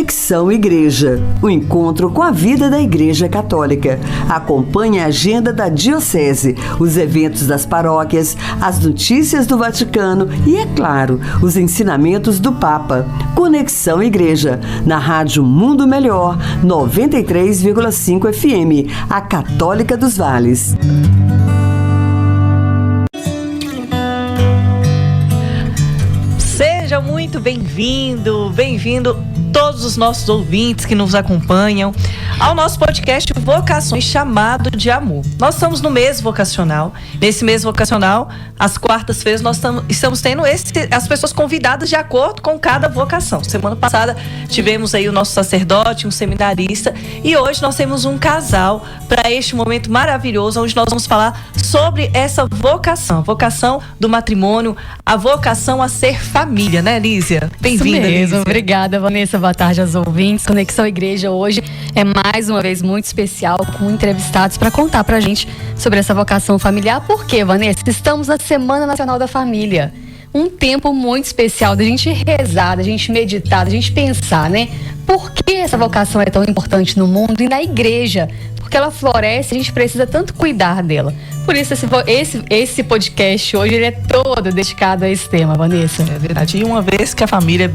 Conexão Igreja, o encontro com a vida da Igreja Católica. Acompanhe a agenda da Diocese, os eventos das paróquias, as notícias do Vaticano e, é claro, os ensinamentos do Papa. Conexão Igreja, na Rádio Mundo Melhor, 93,5 FM, a Católica dos Vales. Seja muito bem-vindo todos os nossos ouvintes que nos acompanham ao nosso podcast Vocações Chamado de Amor. Nós estamos no mês vocacional. Nesse mês vocacional, às quartas-feiras, nós estamos tendo as pessoas convidadas de acordo com cada vocação. Semana passada tivemos aí o nosso sacerdote, um seminarista, e hoje nós temos um casal para este momento maravilhoso, onde nós vamos falar sobre essa vocação, a vocação do matrimônio, a vocação a ser família, né, Lísia? Bem-vinda, Lísia. Obrigada, Vanessa. Boa tarde aos ouvintes. Conexão Igreja hoje é mais uma vez muito especial, com entrevistados para contar pra gente sobre essa vocação familiar. Por quê, Vanessa? Estamos na Semana Nacional da Família. Um tempo muito especial da gente rezar, da gente meditar, da gente pensar, né? Por que essa vocação é tão importante no mundo e na igreja? Porque ela floresce, a gente precisa tanto cuidar dela. Por isso esse podcast hoje ele é todo dedicado a esse tema, Vanessa. É verdade. E uma vez que a família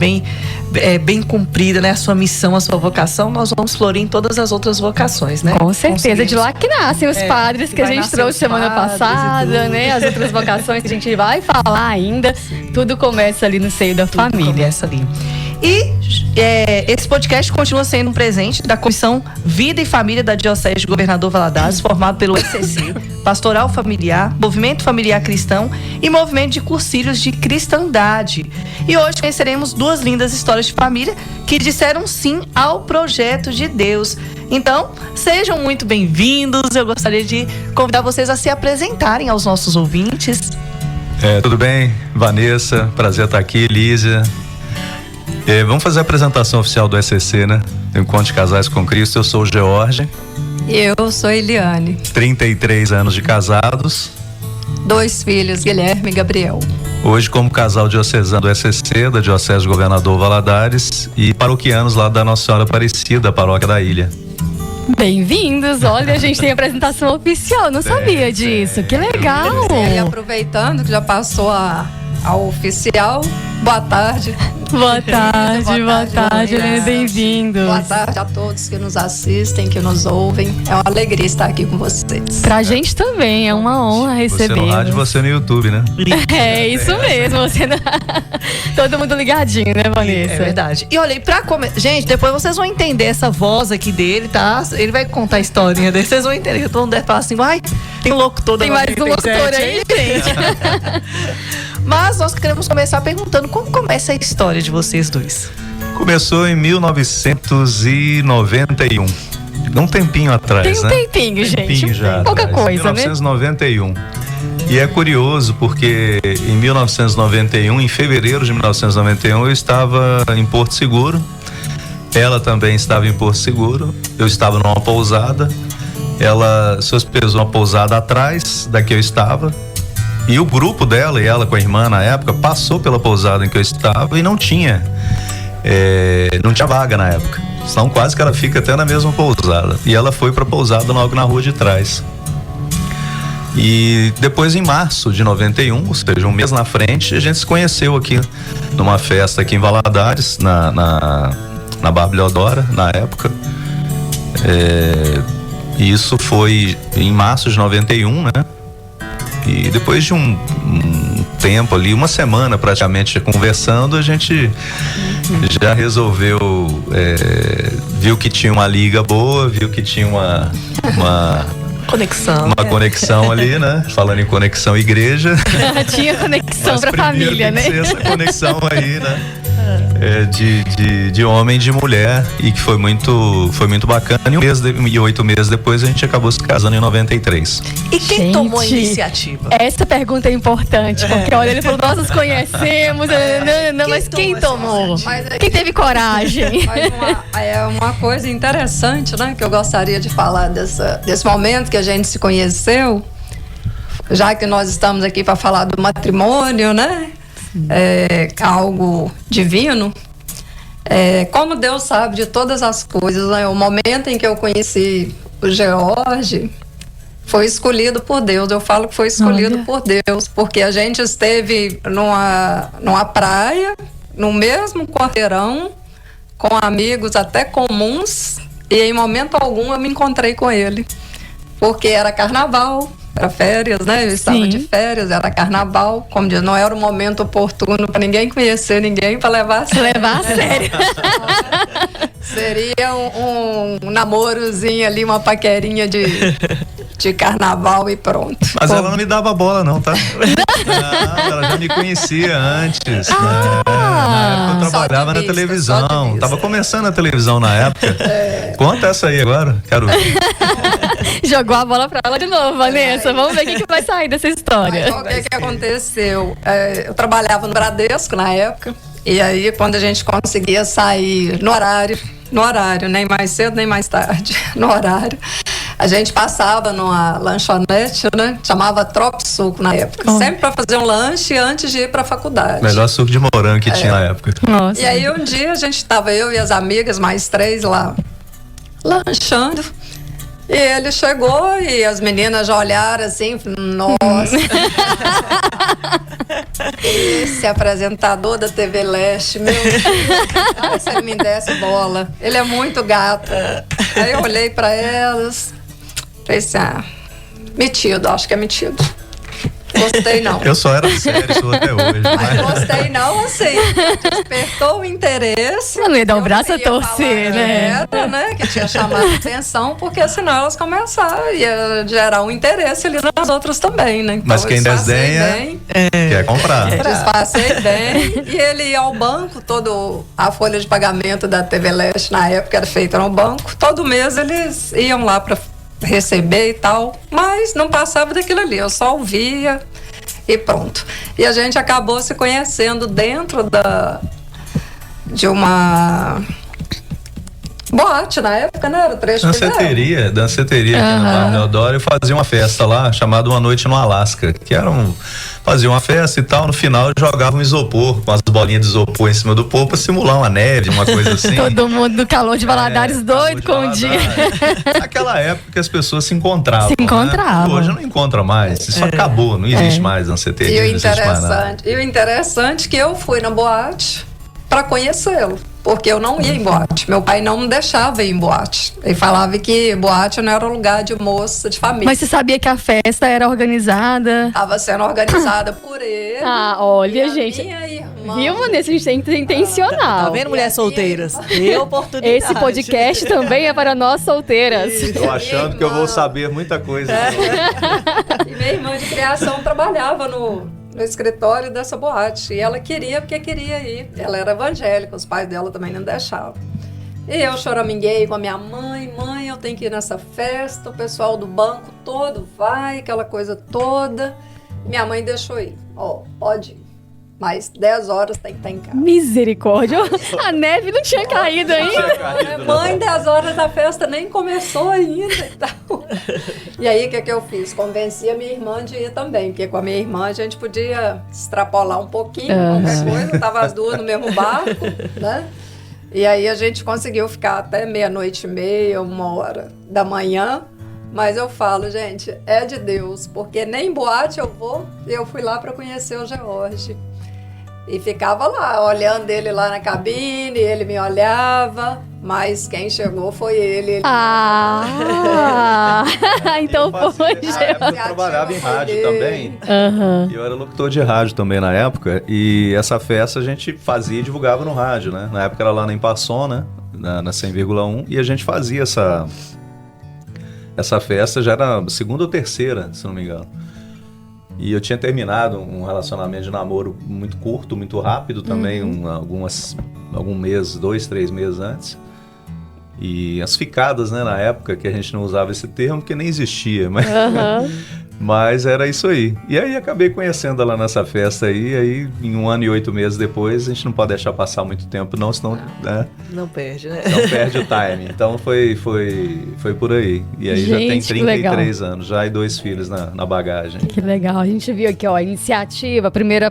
é bem cumprida, né? A sua missão, a sua vocação, nós vamos florir em todas as outras vocações, né? Com certeza. De lá que nascem os padres que a gente trouxe semana passada, né? As outras vocações que a gente vai falar ainda. Sim. Tudo começa ali no seio da família. Começa ali. E esse podcast continua sendo um presente da Comissão Vida e Família da Diocese de Governador Valadares, formado pelo ECC, Pastoral Familiar, Movimento Familiar Cristão e Movimento de Cursilhos de Cristandade. E hoje conheceremos duas lindas histórias de família que disseram sim ao projeto de Deus. Então, sejam muito bem-vindos. Eu gostaria de convidar vocês a se apresentarem aos nossos ouvintes. Tudo bem, Vanessa? Prazer estar aqui, Lísia. Vamos fazer a apresentação oficial do ECC, né? Encontro de Casais com Cristo. Eu sou o George. Eu sou Eliane. 33 anos de casados. 2 filhos, Guilherme e Gabriel. Hoje como casal diocesano do ECC, da Diocese de Governador Valadares, e paroquianos lá da Nossa Senhora Aparecida, paróquia da Ilha. Bem-vindos, olha, a gente tem apresentação oficial, não sabia disso, que legal. E aproveitando que já passou ao oficial, boa tarde. Boa tarde, bem-vindo. Boa tarde a todos que nos assistem, que nos ouvem. É uma alegria estar aqui com vocês. Pra gente também, é uma honra receber. Você no rádio, você no YouTube, né? É isso mesmo, todo mundo ligadinho, né, Vanessa? É verdade. E olha, gente, depois vocês vão entender essa voz aqui dele, tá? Ele vai contar a historinha dele, vocês vão entender que todo mundo deve falar assim, ai, tem locutor da Tem mais um locutor aí, gente. Mas nós queremos começar perguntando como começa a história de vocês dois. Começou em 1991. Um tempinho atrás, né? Tem um tempinho, gente. Já pouca atrás, coisa, 1991. E é curioso porque em 1991, em fevereiro de 1991, eu estava em Porto Seguro. Ela também estava em Porto Seguro. Eu estava numa pousada. Ela se hospedou numa pousada atrás da que eu estava. E o grupo dela e ela com a irmã na época passou pela pousada em que eu estava e não tinha vaga na época. Senão quase que ela fica até na mesma pousada. E ela foi para a pousada logo na rua de trás. E depois em março de 91, ou seja, um mês na frente, a gente se conheceu aqui numa festa aqui em Valadares, na Bárbara Leodora, na época. E isso foi em março de 91, né? E depois de um tempo ali, uma semana praticamente conversando, a gente já resolveu, viu que tinha uma liga boa, viu que tinha uma conexão ali, né? Falando em conexão igreja. Tinha conexão pra família, né? Essa conexão aí, né? De homem e de mulher, e que foi muito bacana. E 8 meses depois a gente acabou se casando em 93. E quem tomou a iniciativa? Essa pergunta é importante, porque olha, ele falou, nós nos conhecemos, mas quem tomou? Quem teve coragem? É uma coisa interessante, né, que eu gostaria de falar desse momento que a gente se conheceu, já que nós estamos aqui para falar do matrimônio, né? Algo divino. Como Deus sabe de todas as coisas, né? O momento em que eu conheci o George foi escolhido por Deus. Eu falo que foi escolhido por Deus, porque a gente esteve numa praia, no mesmo quarteirão, com amigos até comuns, e em momento algum eu me encontrei com ele, porque era carnaval, era férias, né? Eu estava de férias, era carnaval, como diz, não era o momento oportuno para ninguém conhecer ninguém, para levar a sério. Seria um namorozinho ali, uma paquerinha de carnaval e pronto. Mas ela não me dava bola não, tá? Não, ela já me conhecia antes. Na época eu trabalhava na televisão. Tava começando a televisão na época. Conta essa aí agora, quero ver. Jogou a bola pra ela de novo, Vanessa. Vamos ver o que vai sair dessa história. O que aconteceu? Eu trabalhava no Bradesco na época. E aí, quando a gente conseguia sair no horário, nem mais cedo, nem mais tarde, no horário, a gente passava numa lanchonete, né? Chamava Trop Suco na época. Sempre para fazer um lanche antes de ir para a faculdade. Melhor suco de morango que tinha na época. Nossa. E aí, um dia, a gente estava, eu e as amigas, mais 3 lá, lanchando. E ele chegou e as meninas já olharam assim, nossa. Esse apresentador da TV Leste, meu Deus. Ai, se ele me desse bola. Ele é muito gato. Aí eu olhei pra elas, falei assim, metido, acho que é metido. Gostei não. Eu só era sério, sou até hoje. Mas gostei não, assim, despertou o interesse. Não ia dar o braço a torcer, né? Era, né? Que tinha chamado a atenção, porque senão elas começaram, ia gerar um interesse ali nas outras também, né? Então, mas quem desdenha quer comprar. Disfarcei bem. E ele ia ao banco, a folha de pagamento da TV Leste na época era feita no banco. Todo mês eles iam lá para receber e tal, mas não passava daquilo ali, eu só ouvia e pronto. E a gente acabou se conhecendo dentro de uma boate na época, né? Era o Trecho Danceteria aqui no Bairro Deodoro, e fazia uma festa lá, chamada Uma Noite no Alasca, que fazia uma festa e tal, no final jogava um isopor, com as bolinhas de isopor em cima do povo pra simular uma neve, uma coisa assim. Todo mundo do calor de Valadares doido com o dia. Naquela época que as pessoas se encontravam. Né? Hoje não encontra mais, isso acabou, não existe mais danceteria. E o interessante é que eu fui na boate pra conhecê-lo. Porque eu não ia em boate. Meu pai não me deixava ir em boate. Ele falava que boate não era um lugar de moça, de família. Mas você sabia que a festa era organizada? Estava sendo organizada por ele. Olha, gente. Minha irmã. Viu, Vanessa? A gente tem que ser intencional. Tá vendo, mulheres solteiras? E oportunidade. Esse podcast também é para nós solteiras. Estou achando que eu vou saber muita coisa. E minha irmã de criação trabalhava no escritório dessa boate. E ela queria, porque queria ir. Ela era evangélica, os pais dela também não deixavam. E eu choraminguei com a minha mãe. Mãe, eu tenho que ir nessa festa. O pessoal do banco todo vai, aquela coisa toda. Minha mãe deixou ir. Pode ir. Mas 10 horas tem que estar em casa. Misericórdia. A neve não tinha caído ainda. Mãe, 10 horas a festa nem começou ainda e tal. E aí, o que eu fiz? Convenci a minha irmã de ir também, porque com a minha irmã a gente podia extrapolar um pouquinho, qualquer coisa. Tava as duas no mesmo barco, né? E aí a gente conseguiu ficar até 00:30, 1h da manhã. Mas eu falo, gente, é de Deus, porque nem boate eu vou. Eu fui lá para conhecer o George. E ficava lá, olhando ele lá na cabine, ele me olhava, mas quem chegou foi ele. Então foi. Eu trabalhava em rádio também. E eu era locutor de rádio também na época. E essa festa a gente fazia e divulgava no rádio, né? Na época era lá na Impasson, né? Na 100,1. E a gente fazia essa festa, já era a segunda ou terceira, se não me engano. E eu tinha terminado um relacionamento de namoro muito curto, muito rápido também, algum mês, 2, 3 meses antes. E as ficadas, né, na época, que a gente não usava esse termo, porque nem existia, mas era isso aí. E aí acabei conhecendo ela nessa festa aí em 1 ano e 8 meses depois, a gente não pode deixar passar muito tempo não, senão... Né, não perde, né? Não perde o time. Então foi por aí. E aí já tem 33 anos, já e 2 filhos na bagagem. Que legal. A gente viu aqui, a iniciativa, a primeira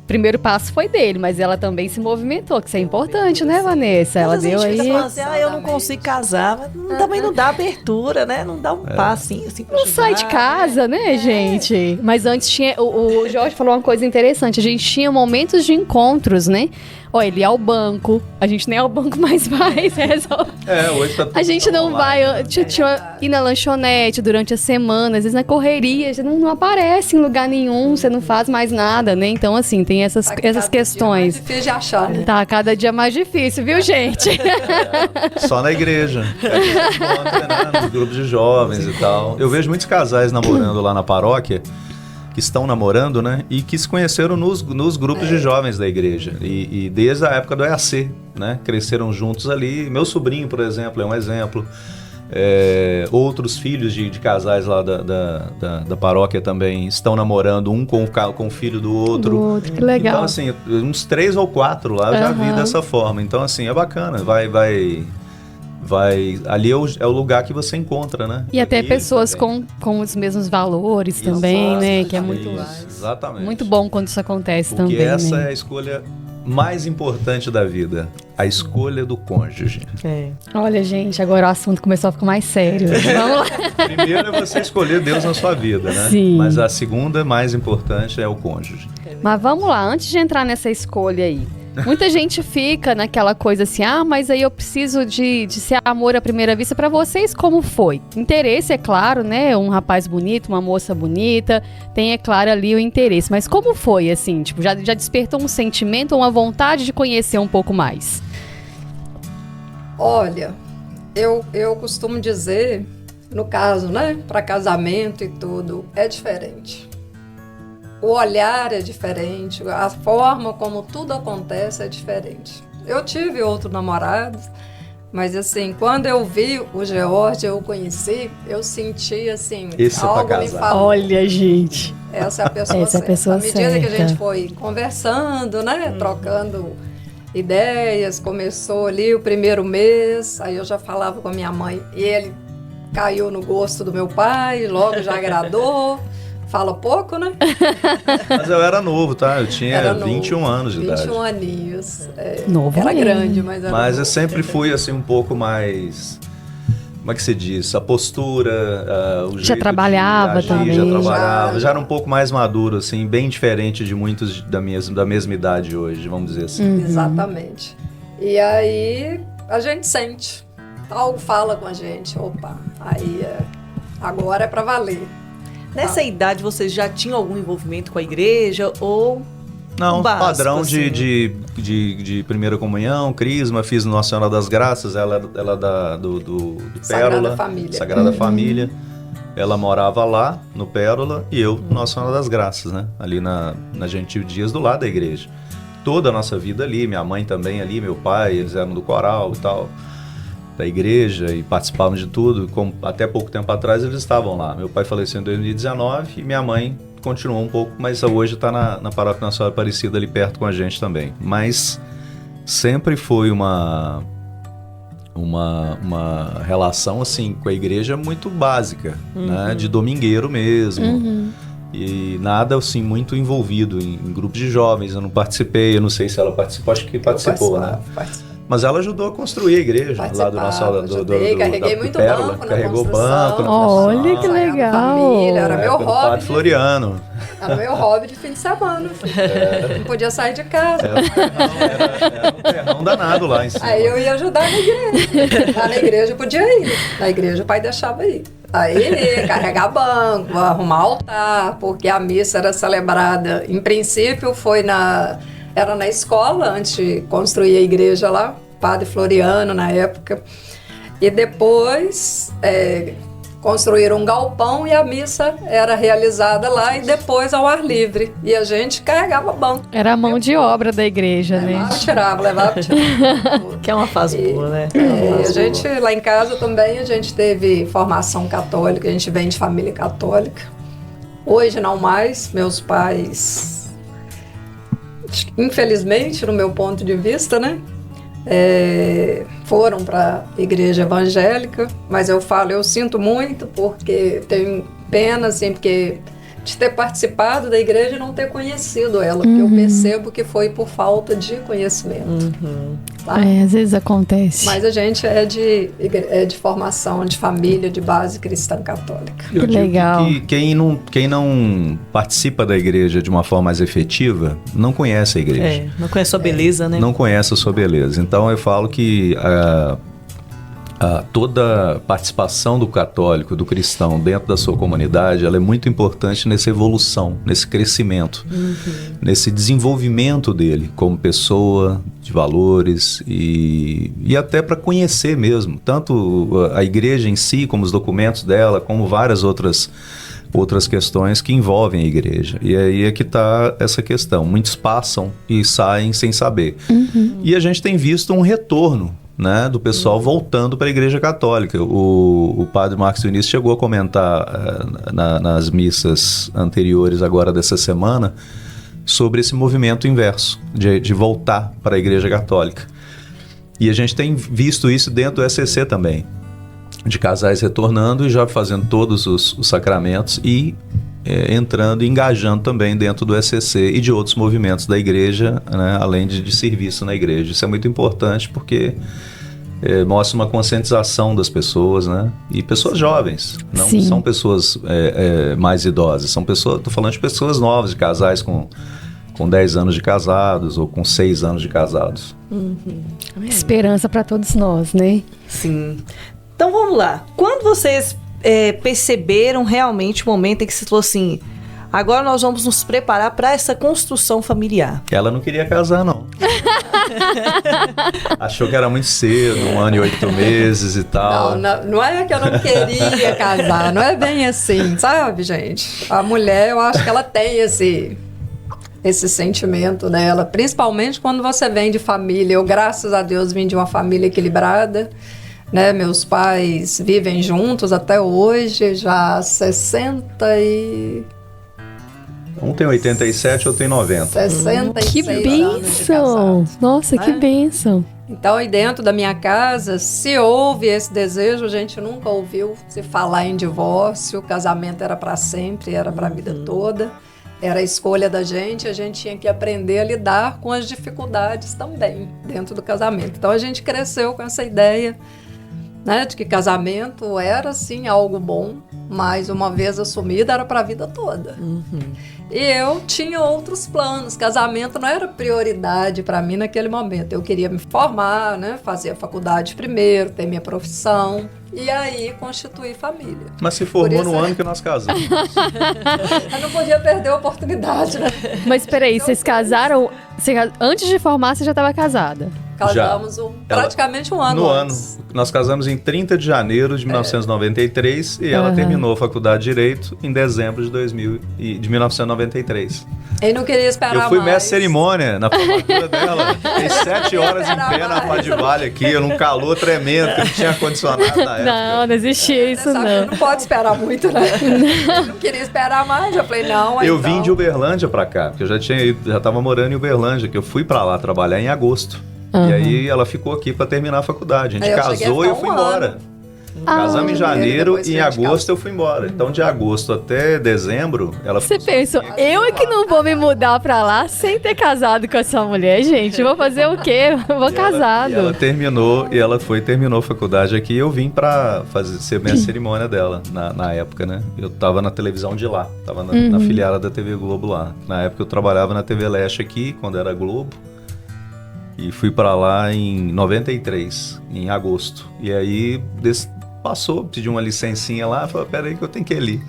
primeiro passo foi dele, mas ela também se movimentou, que isso é importante, né, Vanessa? Ela Às vezes deu a gente aí... fica falando assim, eu não consigo casar, mas também não dá abertura, né? Não dá um passinho assim pra Não sai de ajudar, casa, né, gente? Mas antes tinha... O Jorge falou uma coisa interessante. A gente tinha momentos de encontros, né? Ó, ele ia ao banco. A gente nem ao banco mais vai. Resolve. Hoje tá tudo A gente não online, vai... né? Tinha ir na lanchonete durante a semana. Às vezes na correria. Você não aparece em lugar nenhum. Você não faz mais nada, né? Então, assim, tem essas questões. É difícil de achar, né? Tá cada dia mais difícil, viu, gente? Só na igreja. A gente encontra, né, nos grupos de jovens e tal. Eu vejo muitos casais namorando lá na paróquia, que estão namorando, né? E que se conheceram nos grupos de jovens da igreja. E desde a época do EAC, né? Cresceram juntos ali. Meu sobrinho, por exemplo, é um exemplo. Outros filhos de casais lá da paróquia também estão namorando, um com o filho do outro. Que legal. Então, assim, uns 3 ou 4 lá eu já vi dessa forma. Então, assim, é bacana. Vai ali é o lugar que você encontra, né? E até ali, pessoas também. com os mesmos valores também, né? Que é muito, exatamente. muito bom quando isso acontece Porque também. essa né? é a escolha mais importante da vida, a escolha do cônjuge. Olha, gente, agora o assunto começou a ficar mais sério. Vamos lá. Primeiro é você escolher Deus na sua vida, né? Sim. Mas a segunda mais importante é o cônjuge. Mas vamos lá, antes de entrar nessa escolha aí. Muita gente fica naquela coisa assim, mas aí eu preciso de ser amor à primeira vista. Pra vocês, como foi? Interesse, é claro, né? Um rapaz bonito, uma moça bonita, tem, é claro, ali o interesse. Mas como foi, assim? Tipo, já despertou um sentimento, uma vontade de conhecer um pouco mais? Olha, eu costumo dizer, no caso, né? Para casamento e tudo, é diferente. O olhar é diferente, a forma como tudo acontece é diferente. Eu tive outro namorado, mas assim, quando eu vi o George, eu o conheci, eu senti assim, Esse algo é me pra falou. Olha, gente. Essa é a pessoa Essa é a certa. pessoa À medida que a certa. gente foi conversando, né, trocando ideias, começou ali o primeiro mês, aí eu já falava com a minha mãe, e ele caiu no gosto do meu pai, logo já agradou. Fala pouco, né? Mas eu era novo, tá? Eu tinha Era novo, 21 anos de idade. 21 aninhos. Novo Era mesmo. grande, mas era Mas novo. eu sempre fui assim um pouco mais... Como é que se diz? A postura, o jeito Já trabalhava de agir, também. Já trabalhava, Já. já era um pouco mais maduro, assim, bem diferente de muitos da mesma idade hoje, vamos dizer assim. Exatamente. E aí a gente sente. Algo fala com a gente. Opa, aí agora é pra valer. Nessa idade, vocês já tinham algum envolvimento com a igreja ou... Não, básico, padrão assim. de primeira comunhão, crisma, fiz Nossa Senhora das Graças, ela do Sagrada Pérola, Família. Sagrada Família. Ela morava lá, no Pérola, e eu, Nossa Senhora das Graças, né? Ali na Gentil Dias, do lado da igreja. Toda a nossa vida ali, minha mãe também ali, meu pai, eles eram do coral e tal, da igreja, e participavam de tudo. Até pouco tempo atrás eles estavam lá. Meu pai faleceu em 2019 e minha mãe continuou um pouco, mas hoje está na Paróquia Nossa Senhora Aparecida ali perto com a gente também. Mas sempre foi uma relação assim com a igreja muito básica, né? De domingueiro mesmo. E nada assim muito envolvido em grupos de jovens. Eu não participei, eu não sei se ela participou, acho que participou, né? Mas ela ajudou a construir a igreja lá do nosso ajudei, carreguei muito Pérola, banco na carregou construção. banco na Olha construção. que Sagrada legal. Família, era meu Época do hobby. Padre Floriano. Era meu hobby de fim de semana. Não podia sair de casa. Era um terrão danado lá em cima. Aí eu ia ajudar na igreja. Lá na igreja eu podia ir. Na igreja o pai deixava ir. Aí carregar banco, arrumar altar, porque a missa era celebrada. Em princípio era na escola, antes de construir a igreja lá, Padre Floriano na época. E depois construíram um galpão e a missa era realizada lá e depois ao ar livre. E a gente carregava banco. Era a mão de obra da igreja, né? Levava, tirava. Que é uma fase boa, né? E a gente, lá em casa também, a gente teve formação católica, a gente vem de família católica. Hoje não mais, meus pais, infelizmente, no meu ponto de vista, né? Foram para a igreja evangélica, mas eu sinto muito porque tenho pena, assim, porque de ter participado da igreja e não ter conhecido ela, porque eu percebo que foi por falta de conhecimento. Tá? Às vezes acontece. Mas a gente é de formação, de família, de base cristã católica. Eu digo legal. que quem não participa da igreja de uma forma mais efetiva, não conhece a igreja. Não conhece a beleza, né? Não conhece a sua beleza. Então eu falo que toda participação do católico, do cristão dentro da sua comunidade, ela é muito importante nessa evolução, nesse crescimento, nesse desenvolvimento dele como pessoa, de valores e até para conhecer mesmo, tanto a igreja em si, como os documentos dela, como várias outras questões que envolvem a igreja. E aí é que está essa questão. Muitos passam e saem sem saber. E a gente tem visto um retorno, né, do pessoal voltando para a Igreja Católica. O padre Marcos Vinícius chegou a comentar nas missas anteriores agora dessa semana sobre esse movimento inverso, de voltar para a Igreja Católica. E a gente tem visto isso dentro do ECC também, de casais retornando e já fazendo todos os sacramentos e entrando e engajando também dentro do ECC e de outros movimentos da igreja, né, além de serviço na igreja. Isso é muito importante porque mostra uma conscientização das pessoas, né? E pessoas jovens, não são pessoas mais idosas, são pessoas, estou falando de pessoas novas, de casais com 10 anos de casados ou com 6 anos de casados. Esperança para todos nós, né? Sim. Então vamos lá. Quando vocês perceberam realmente o momento em que se falou assim, agora nós vamos nos preparar para essa construção familiar? Ela não queria casar, não. Achou que era muito cedo, 1 ano e 8 meses e tal. Não é que eu não queria casar, não é bem assim, sabe, gente? A mulher, eu acho que ela tem esse sentimento dela, principalmente quando você vem de família. Eu, graças a Deus, vim de uma família equilibrada, né? Meus pais vivem juntos até hoje, já há 60 e... Um tem 87, outro tem 90. 66 Que anos de bênção! casado, Nossa, né? que bênção! Então, aí dentro da minha casa, se houve esse desejo, a gente nunca ouviu se falar em divórcio. O casamento era para sempre, era para a vida toda. Era a escolha da gente, a gente tinha que aprender a lidar com as dificuldades também dentro do casamento. Então, a gente cresceu com essa ideia, né, de que casamento era, sim, algo bom, mas uma vez assumido era para a vida toda. E eu tinha outros planos. Casamento não era prioridade para mim naquele momento. Eu queria me formar, né, fazer a faculdade primeiro, ter minha profissão e aí constituir família. Mas se formou no ano que nós casamos. Eu não podia perder a oportunidade, né? Mas peraí, vocês casaram... Antes de formar, você já estava casada? Casamos praticamente um ano antes. Nós casamos em 30 de janeiro de 1993 e ela terminou a faculdade de Direito em dezembro de 1993. Ele não queria esperar mais. Eu fui mestre cerimônia na formatura dela. Fiquei 7 horas em pé na Padivale aqui, num calor tremendo, que não tinha ar-condicionado na época. Não existia isso, não. Não pode esperar muito, né? Eu não queria esperar mais. Eu falei, não, Eu então... vim de Uberlândia pra cá, porque eu já estava morando em Uberlândia, que eu fui pra lá trabalhar em agosto. E aí ela ficou aqui pra terminar a faculdade. A gente casou e eu fui embora. Casamos em janeiro e em agosto eu fui embora. Então de agosto até dezembro ela Você ficou pensou, eu é que não vou me mudar pra lá sem ter casado com essa mulher, gente. Vou fazer o quê? Eu vou casado. Ela terminou a faculdade aqui e eu vim pra ser minha cerimônia dela na época, né? Eu tava na televisão de lá, tava na filiada da TV Globo lá. Na época eu trabalhava na TV Leste aqui, quando era Globo. E fui pra lá em 93, em agosto. E aí passou, pedi uma licencinha lá, falei, peraí que eu tenho que ir ali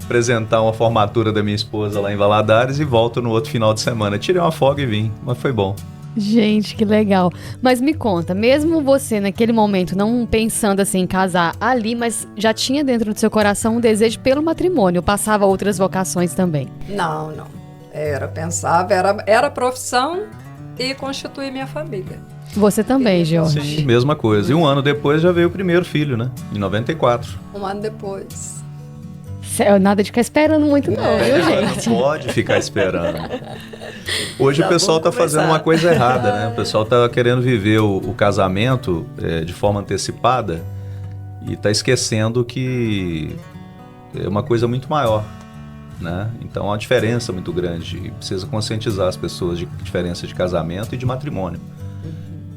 apresentar uma formatura da minha esposa lá em Valadares e volto no outro final de semana. Tirei uma folga e vim, mas foi bom. Gente, que legal. Mas me conta, mesmo você naquele momento não pensando assim em casar ali, mas já tinha dentro do seu coração um desejo pelo matrimônio, passava outras vocações também? Não. Pensava, era profissão e constituir minha família. Você também, Jorge? Sim, mesma coisa. E um ano depois já veio o primeiro filho, né? Em 94. Um ano depois. Nada de ficar esperando muito não, viu, gente? Não pode ficar esperando. Hoje o pessoal tá fazendo uma coisa errada, né? O pessoal tá querendo viver o casamento de forma antecipada e tá esquecendo que é uma coisa muito maior. né? Então há uma diferença muito grande e precisa conscientizar as pessoas de diferença de casamento e de matrimônio.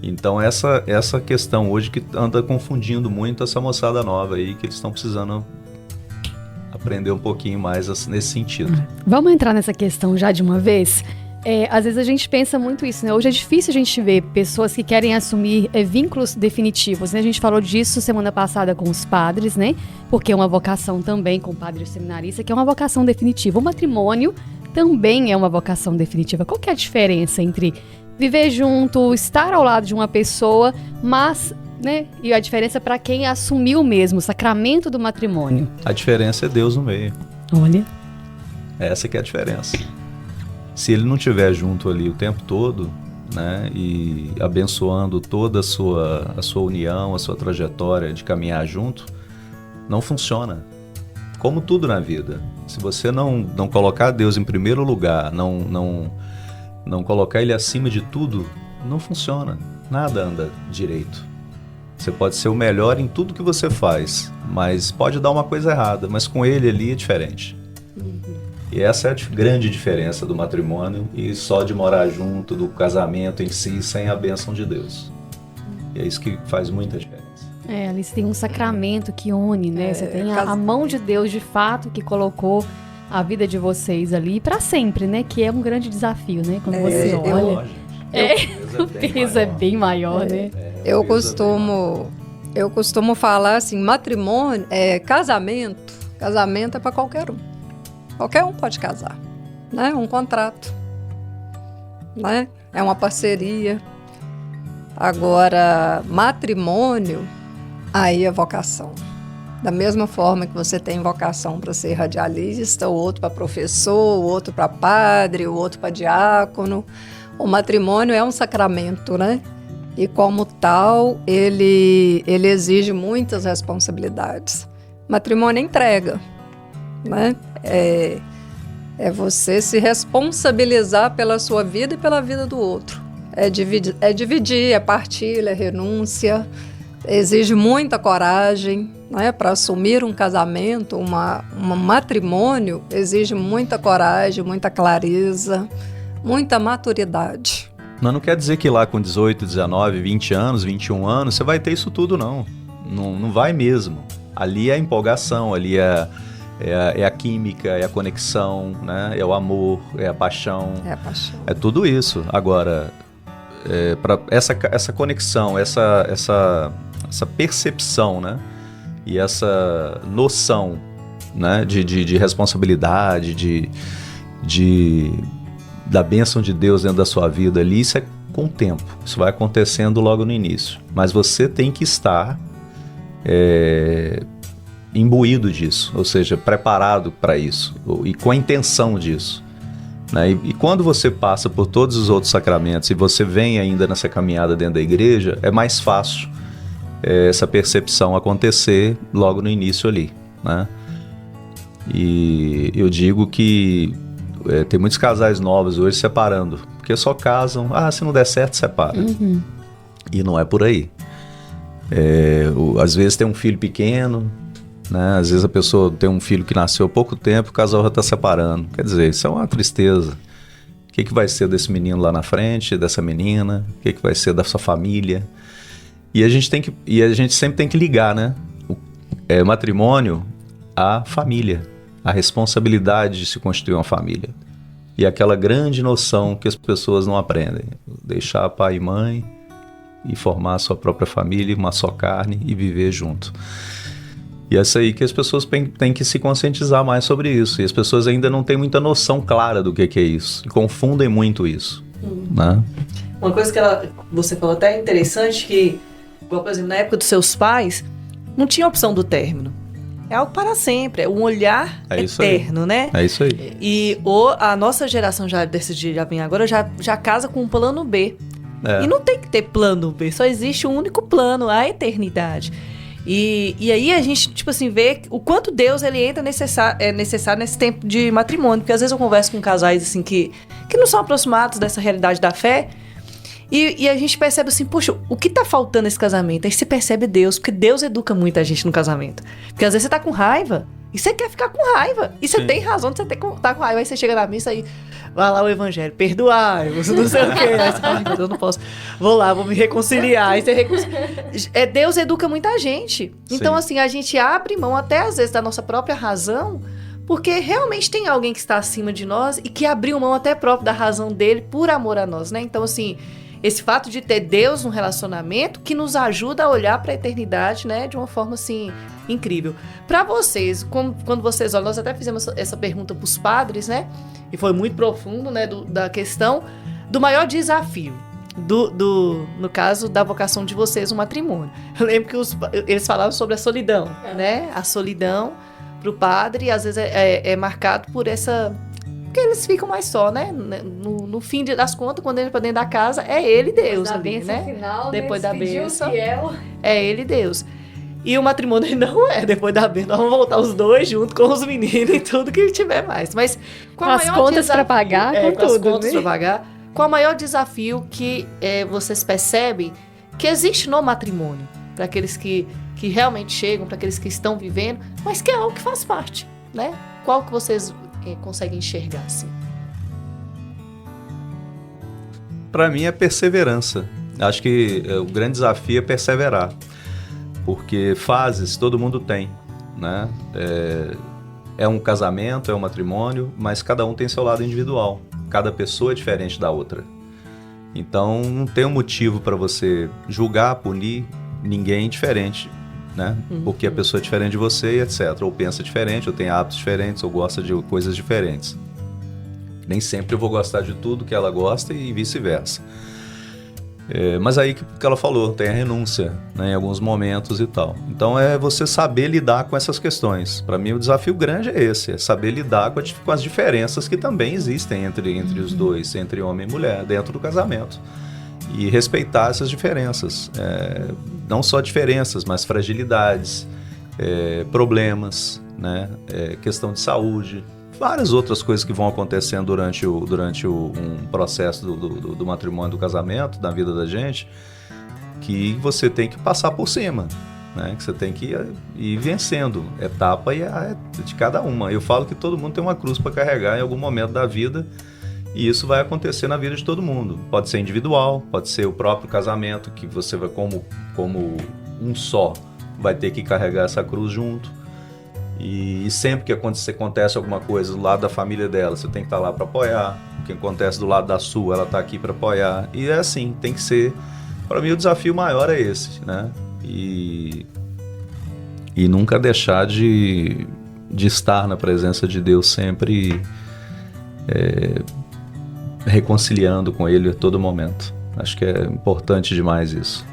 Então essa questão hoje que anda confundindo muito essa moçada nova aí, que eles estão precisando aprender um pouquinho mais nesse sentido. Vamos entrar nessa questão já de uma vez? Às vezes a gente pensa muito isso, né? Hoje é difícil a gente ver pessoas que querem assumir vínculos definitivos, né? A gente falou disso semana passada com os padres, né? Porque é uma vocação também, com o padre seminarista, que é uma vocação definitiva. O matrimônio também é uma vocação definitiva. Qual que é a diferença entre viver junto, estar ao lado de uma pessoa, mas, né? E a diferença para quem assumiu mesmo o sacramento do matrimônio? A diferença é Deus no meio. Olha. Essa que é a diferença. Se ele não estiver junto ali o tempo todo, né, e abençoando toda a sua união, a sua trajetória de caminhar junto, não funciona. Como tudo na vida. Se você não colocar Deus em primeiro lugar, não colocar Ele acima de tudo, não funciona. Nada anda direito. Você pode ser o melhor em tudo que você faz, mas pode dar uma coisa errada, mas com Ele ali é diferente. E essa é a grande diferença do matrimônio e só de morar junto, do casamento em si, sem a bênção de Deus. E é isso que faz muita diferença. Ali você tem um sacramento que une, né? Você tem a mão de Deus, de fato, que colocou a vida de vocês ali para sempre, né? Que é um grande desafio, né? Quando você olha. O peso é bem maior, né? Eu costumo falar assim, matrimônio, casamento é para qualquer um. Qualquer um pode casar, né? Um contrato, né? É uma parceria. Agora, matrimônio, aí é vocação. Da mesma forma que você tem vocação para ser radialista, o outro para professor, o outro para padre, o outro para diácono, o matrimônio é um sacramento, né? E como tal, ele exige muitas responsabilidades. Matrimônio é entrega, né? É você se responsabilizar pela sua vida e pela vida do outro. É dividir, é partilha, é renúncia. Exige muita coragem, né? Para assumir um casamento, um matrimônio, exige muita coragem, muita clareza, muita maturidade. Mas não quer dizer que lá com 18, 19, 20 anos, 21 anos, você vai ter isso tudo, não. Não vai mesmo. Ali é a empolgação, ali é a química, é a conexão, né? É o amor, é a paixão. É tudo isso. Agora, para essa conexão, essa percepção, né? E essa noção, né? de responsabilidade, da bênção de Deus dentro da sua vida ali, isso é com o tempo. Isso vai acontecendo logo no início. Mas você tem que estar imbuído disso, ou seja, preparado para isso, e com a intenção disso, né? E quando você passa por todos os outros sacramentos e você vem ainda nessa caminhada dentro da igreja, é mais fácil essa percepção acontecer logo no início ali, né? E eu digo que tem muitos casais novos hoje separando, porque só casam, se não der certo, separa. Uhum. E não é por aí. Às vezes tem um filho pequeno, né? Às vezes a pessoa tem um filho que nasceu há pouco tempo, o casal já está separando. Quer dizer, isso é uma tristeza. O que vai ser desse menino lá na frente, dessa menina? O que vai ser da sua família? E a gente sempre tem que ligar, né? O matrimônio à família, a responsabilidade de se constituir uma família. E aquela grande noção que as pessoas não aprendem. Deixar pai e mãe e formar a sua própria família, uma só carne e viver junto. E é isso aí que as pessoas têm que se conscientizar mais sobre isso. E as pessoas ainda não têm muita noção clara do que é isso. E confundem muito isso. Né? Uma coisa que você falou até interessante, que, igual, por exemplo, na época dos seus pais, não tinha opção do término. É algo para sempre, é um olhar eterno, né? É isso aí. E a nossa geração já vem agora, já casa com um plano B. E não tem que ter plano B, só existe um único plano, a eternidade. E aí a gente, tipo assim, vê o quanto Deus ele entra necessário nesse tempo de matrimônio. Porque às vezes eu converso com casais assim, que não são aproximados dessa realidade da fé. E a gente percebe assim, poxa, o que tá faltando nesse casamento? Aí se percebe Deus, porque Deus educa muito a gente no casamento. Porque às vezes você tá com raiva, E você quer ficar com raiva. E você tem razão de você tá com raiva. Aí você chega na missa e vai lá o evangelho. Perdoai-vos, não sei o quê. Aí você fala, eu não posso. Vou lá, vou me reconciliar. Aí você Deus educa muita gente. Então, assim, a gente abre mão até às vezes da nossa própria razão, porque realmente tem alguém que está acima de nós e que abriu mão até próprio da razão dele por amor a nós, né? Então, assim, esse fato de ter Deus no relacionamento que nos ajuda a olhar para a eternidade, né, de uma forma, assim, incrível. Para vocês, quando vocês olham, nós até fizemos essa pergunta para os padres, né, e foi muito profundo, né, da questão do maior desafio, no caso da vocação de vocês, o matrimônio. Eu lembro que eles falavam sobre a solidão, né, a solidão para o padre, às vezes é marcado por essa... Porque eles ficam mais só, né? No fim das contas, quando ele entra dentro da casa, é ele Deus ali, né? Final, depois da bênção, fiel. é ele Deus. E o matrimônio não é. Depois da bênção, nós vamos voltar os dois junto com os meninos e tudo que tiver mais. Mas com as contas para pagar, com tudo, as contas né? para pagar. Qual o maior desafio que vocês percebem que existe no matrimônio? Para aqueles que realmente chegam, para aqueles que estão vivendo, mas que é algo que faz parte, né? Qual que vocês conseguem enxergar assim? Para mim é perseverança. Acho que o grande desafio é perseverar, porque fases todo mundo tem, né? É um casamento, é um matrimônio, mas cada um tem seu lado individual. Cada pessoa é diferente da outra. Então não tem um motivo para você julgar, punir ninguém diferente, né? Porque a pessoa é diferente de você e etc. Ou pensa diferente, ou tem hábitos diferentes, ou gosta de coisas diferentes. Nem sempre eu vou gostar de tudo que ela gosta e vice-versa. Mas aí que ela falou, tem a renúncia, né, em alguns momentos e tal. Então é você saber lidar com essas questões. Para mim o desafio grande é esse, é saber lidar com as diferenças que também existem entre os dois, entre homem e mulher, dentro do casamento. E respeitar essas diferenças. Não só diferenças, mas fragilidades, problemas, né, questão de saúde, várias outras coisas que vão acontecendo durante um processo do matrimônio, do casamento, da vida da gente, que você tem que passar por cima, né? Que você tem que ir vencendo etapa de cada uma. Eu falo que todo mundo tem uma cruz para carregar em algum momento da vida, e isso vai acontecer na vida de todo mundo. Pode ser individual, pode ser o próprio casamento, que você vai como um só, vai ter que carregar essa cruz junto. E sempre que acontece alguma coisa do lado da família dela, você tem que estar lá para apoiar. O que acontece do lado da sua, ela está aqui para apoiar. E é assim, tem que ser. Para mim o desafio maior é esse, né? E nunca deixar de estar na presença de Deus sempre, reconciliando com Ele a todo momento. Acho que é importante demais isso.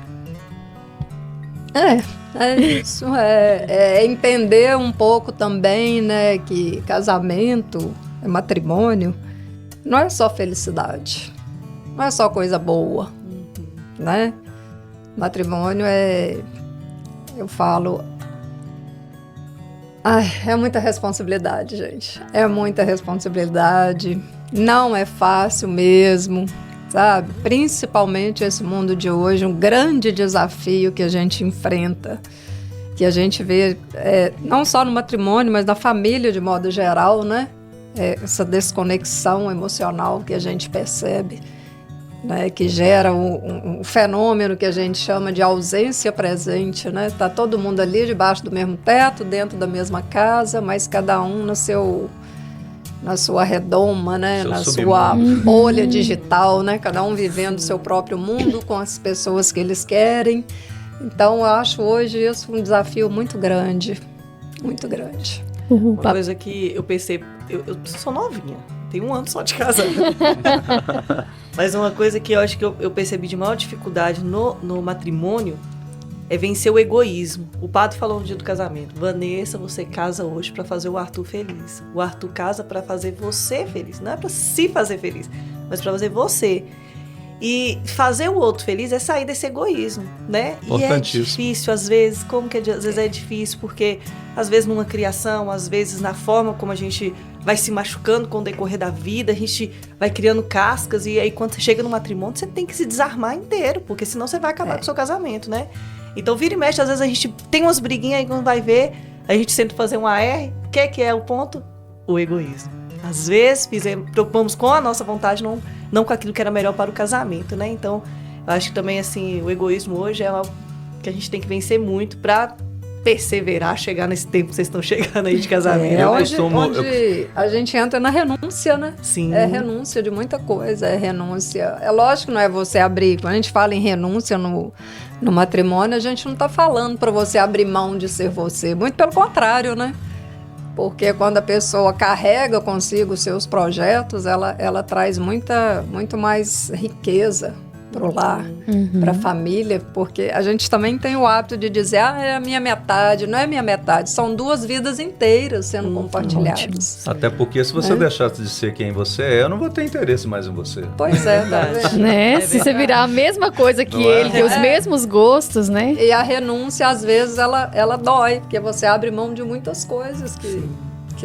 É isso, é entender um pouco também, né, que casamento, matrimônio, não é só felicidade, não é só coisa boa, né? Matrimônio eu falo, é muita responsabilidade, gente, é muita responsabilidade, não é fácil mesmo. Sabe? Principalmente esse mundo de hoje, um grande desafio que a gente enfrenta, que a gente vê não só no matrimônio, mas na família de modo geral, né? Essa desconexão emocional que a gente percebe, né? Que gera um fenômeno que a gente chama de ausência presente, né? Tá todo mundo ali debaixo do mesmo teto, dentro da mesma casa, mas cada um na sua redoma, né? Na sua bolha digital, né? Cada um vivendo o seu próprio mundo com as pessoas que eles querem. Então, eu acho hoje isso um desafio muito grande, muito grande. Uma coisa que eu percebo, eu sou novinha, tenho 1 ano só de casada. Mas uma coisa que eu acho que eu percebi de maior dificuldade no matrimônio é vencer o egoísmo. O padre falou no dia do casamento: Vanessa, você casa hoje para fazer o Arthur feliz. O Arthur casa para fazer você feliz. Não é para se fazer feliz, mas para fazer você. E fazer o outro feliz é sair desse egoísmo, né? E é difícil, às vezes. Como que às vezes é difícil? Porque às vezes numa criação, às vezes na forma como a gente vai se machucando com o decorrer da vida, a gente vai criando cascas, e aí quando você chega no matrimônio, você tem que se desarmar inteiro, porque senão você vai acabar com o seu casamento, né? Então, vira e mexe, às vezes a gente tem umas briguinhas aí, quando vai ver, a gente tenta fazer um AR. O que é o ponto? O egoísmo. Às vezes preocupamos com a nossa vontade, não com aquilo que era melhor para o casamento, né? Então, eu acho que também, assim, o egoísmo hoje é algo que a gente tem que vencer muito para perseverar, chegar nesse tempo que vocês estão chegando aí de casamento. Onde a gente entra na renúncia, né? Sim. É renúncia de muita coisa, é renúncia. É lógico que não é você abrir, quando a gente fala em renúncia no matrimônio, a gente não está falando para você abrir mão de ser você, muito pelo contrário, né? Porque quando a pessoa carrega consigo os seus projetos, ela traz muito mais riqueza para o lar, para a família, porque a gente também tem o hábito de dizer, é a minha metade, não é a minha metade, são 2 vidas inteiras sendo compartilhadas. Até porque se você deixasse de ser quem você é, eu não vou ter interesse mais em você. Pois é, tá vendo? Né? Se você virar a mesma coisa que Não ele, é? ter os mesmos gostos, né? E a renúncia, às vezes, ela dói, porque você abre mão de muitas coisas que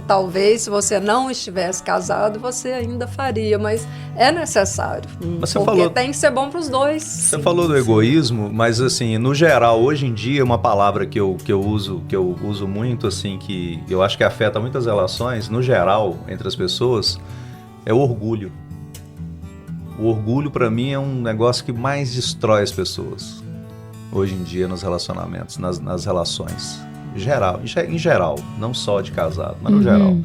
talvez, se você não estivesse casado, você ainda faria, mas é necessário. Mas você porque falou, tem que ser bom para os dois. Você falou do egoísmo, mas assim, no geral, hoje em dia, uma palavra que eu uso muito, assim, que eu acho que afeta muitas relações, no geral, entre as pessoas, é o orgulho. O orgulho, para mim, é um negócio que mais destrói as pessoas, hoje em dia, nos relacionamentos, nas relações. Em geral, não só de casado, mas no geral.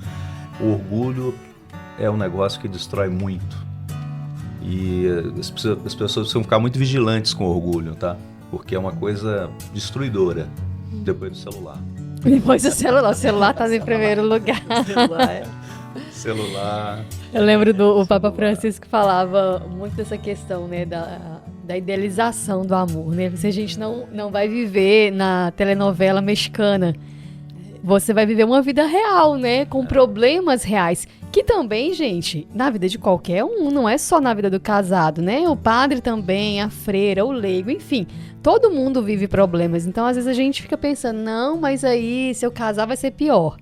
O orgulho é um negócio que destrói muito. E as pessoas precisam ficar muito vigilantes com o orgulho, tá? Porque é uma coisa destruidora, depois do celular. Depois do celular. O celular tá em primeiro lugar. Celular. Eu lembro o Papa Francisco falava muito dessa questão, né, da idealização do amor, né? Se a gente não vai viver na telenovela mexicana, você vai viver uma vida real, né? Com problemas reais. Que também, gente, na vida de qualquer um, não é só na vida do casado, né? O padre também, a freira, o leigo, enfim. Todo mundo vive problemas. Então, às vezes, a gente fica pensando, não, mas aí, se eu casar, vai ser pior.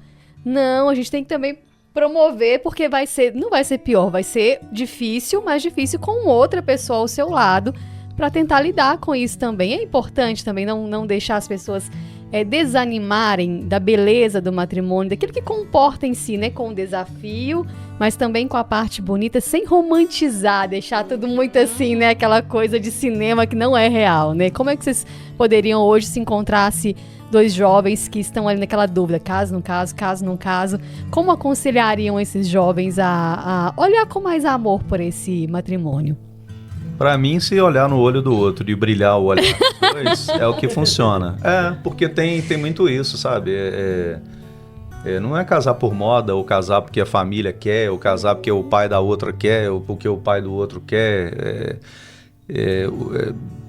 Não, a gente tem que também promover, porque não vai ser pior, vai ser difícil, mas difícil com outra pessoa ao seu lado, para tentar lidar com isso também. É importante também não deixar as pessoas desanimarem da beleza do matrimônio, daquilo que comporta em si, né, com o desafio, mas também com a parte bonita, sem romantizar, deixar tudo muito assim, né, aquela coisa de cinema que não é real, né? Como é que vocês poderiam hoje se encontrasse 2 jovens que estão ali naquela dúvida, caso, não caso, caso, não caso, como aconselhariam esses jovens a olhar com mais amor por esse matrimônio? Pra mim, se olhar no olho do outro e brilhar o olho dos dois, é o que funciona. Porque tem muito isso, sabe? Não é casar por moda, ou casar porque a família quer, ou casar porque o pai da outra quer, ou porque o pai do outro quer.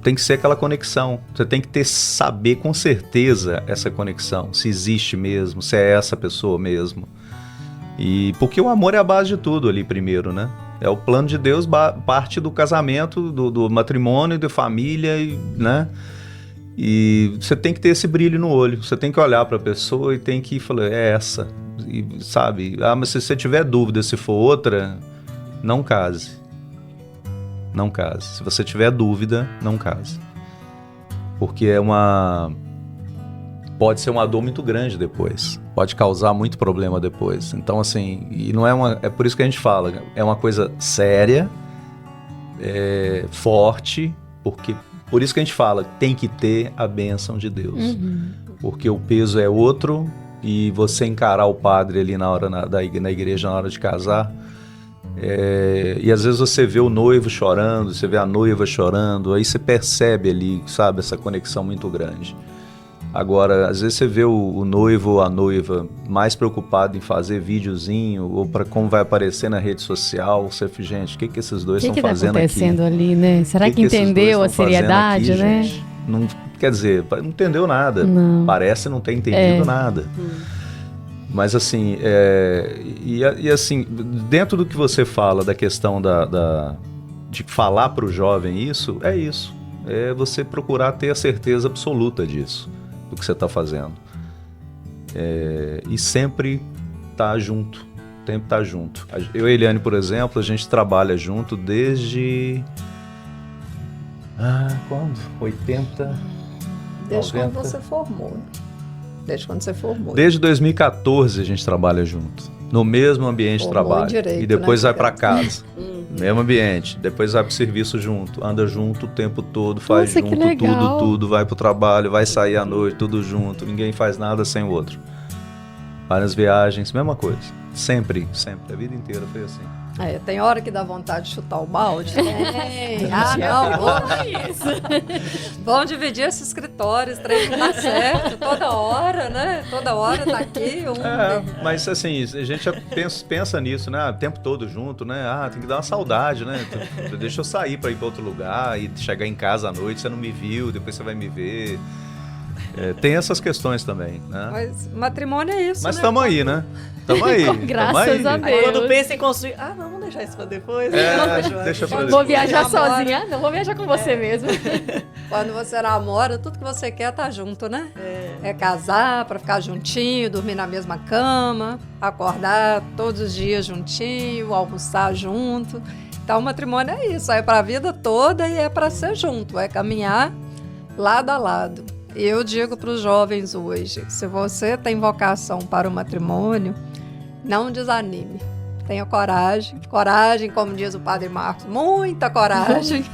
Tem que ser aquela conexão. Você tem que saber com certeza essa conexão, se existe mesmo, se é essa pessoa mesmo. E porque o amor é a base de tudo ali primeiro, né? É o plano de Deus, parte do casamento, do matrimônio, da família, né? E você tem que ter esse brilho no olho. Você tem que olhar para a pessoa e tem que falar, é essa. E, sabe? Mas se você tiver dúvida se for outra, não case. Não case. Se você tiver dúvida, não case. Porque pode ser uma dor muito grande depois. Pode causar muito problema depois. Então, assim, e não é por isso que a gente fala, é uma coisa séria, forte, por isso que a gente fala, tem que ter a bênção de Deus. Porque o peso é outro, e você encarar o padre ali na igreja na hora de casar, e às vezes você vê o noivo chorando, você vê a noiva chorando, aí você percebe ali, sabe, essa conexão muito grande. Agora, às vezes você vê o noivo ou a noiva mais preocupado em fazer videozinho ou para como vai aparecer na rede social. Você fica, gente, o que esses dois estão fazendo aqui? O que está acontecendo ali, né? Será que entendeu a seriedade, aqui, né? Gente? Não, quer dizer, não entendeu nada. Não. Parece não ter entendido nada. Mas assim, assim, dentro do que você fala da questão de falar para o jovem isso, é você procurar ter a certeza absoluta disso, do que você está fazendo. E sempre tá junto. Eu e a Eliane, por exemplo, a gente trabalha junto desde... quando? 80... Desde 90? quando você formou. Desde quando você formou? Desde 2014 a gente trabalha junto, no mesmo ambiente de trabalho. Direito, e depois né, vai para casa, mesmo ambiente. Depois vai pro serviço junto, anda junto o tempo todo, faz Nossa, que junto legal. tudo, vai pro trabalho, vai sair à noite, tudo junto. Ninguém faz nada sem o outro. Várias viagens, mesma coisa. Sempre. A vida inteira foi assim. Tem hora que dá vontade de chutar o balde. Tem. Vamos dividir esse escritório, esse trem tá certo, toda hora, né? Toda hora tá aqui. Mas assim, a gente pensa nisso, né? O tempo todo junto, né? Tem que dar uma saudade, né? Deixa eu sair para ir para outro lugar e chegar em casa à noite, você não me viu, depois você vai me ver. Tem essas questões também, né? Mas matrimônio é isso, Mas né? estamos aí, né? Estamos aí. Graças a Deus. Aí quando pensa em construir, não, vamos deixar isso pra depois. Deixa pra Vou depois. viajar Namora. sozinha? Não, vou viajar com você mesmo. Quando você namora, tudo que você quer tá junto, né? É casar pra ficar juntinho, dormir na mesma cama, acordar todos os dias juntinho, almoçar junto. Então o matrimônio é isso, é pra vida toda e é pra ser junto, é caminhar lado a lado. E eu digo para os jovens hoje, se você tem vocação para o matrimônio, não desanime. Tenha coragem, como diz o Padre Marcos, muita coragem,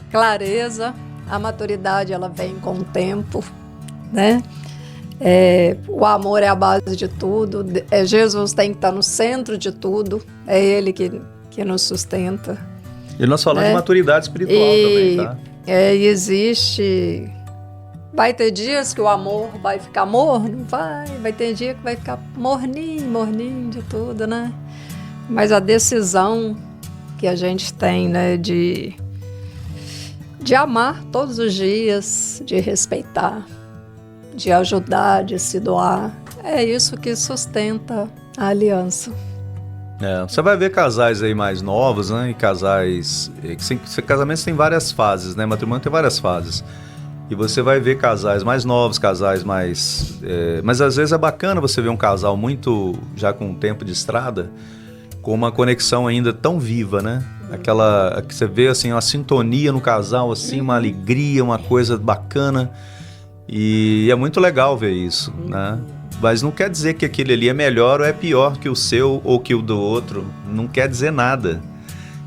clareza, a maturidade ela vem com o tempo, né? O amor é a base de tudo, Jesus tem que estar no centro de tudo, é Ele que nos sustenta. E nós falamos de maturidade espiritual também, tá? Existe... Vai ter dias que o amor vai ficar morno? Vai ter dia que vai ficar morninho de tudo, né? Mas a decisão que a gente tem, né, de amar todos os dias, de respeitar, de ajudar, de se doar, é isso que sustenta a aliança. Você vai ver casais aí mais novos, né? E casais... Casamentos tem várias fases, né? Matrimônio tem várias fases. E você vai ver casais mais novos, casais mais... mas às vezes é bacana você ver um casal muito... já com um tempo de estrada, com uma conexão ainda tão viva, né? Aquela... que você vê, assim, uma sintonia no casal, assim, uma alegria, uma coisa bacana. E é muito legal ver isso, né? Mas não quer dizer que aquele ali é melhor ou é pior que o seu ou que o do outro. Não quer dizer nada.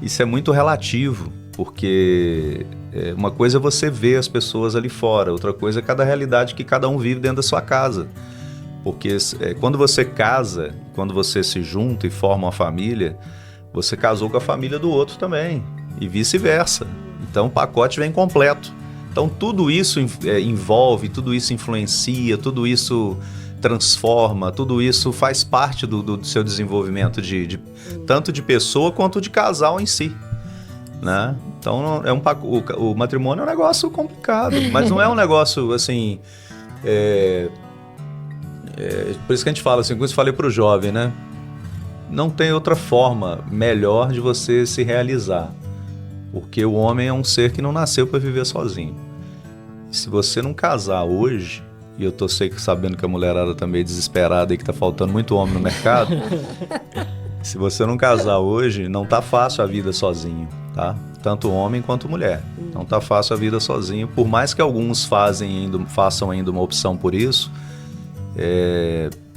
Isso é muito relativo, porque... uma coisa é você ver as pessoas ali fora, outra coisa é cada realidade que cada um vive dentro da sua casa. Porque quando você casa, quando você se junta e forma uma família, você casou com a família do outro também, e vice-versa. Então o pacote vem completo. Então tudo isso envolve, tudo isso influencia, tudo isso transforma, tudo isso faz parte do seu desenvolvimento, tanto de pessoa quanto de casal em si. Né? Então o matrimônio é um negócio complicado, mas não é um negócio assim, por isso que a gente fala assim, como eu falei para o jovem, né? Não tem outra forma melhor de você se realizar, porque o homem é um ser que não nasceu para viver sozinho. Se você não casar hoje, e eu tô sabendo que a mulherada tá meio desesperada e que tá faltando muito homem no mercado, se você não casar hoje, não tá fácil a vida sozinho, tá? Tanto homem quanto mulher. Não tá fácil a vida sozinho. Por mais que alguns façam ainda uma opção por isso,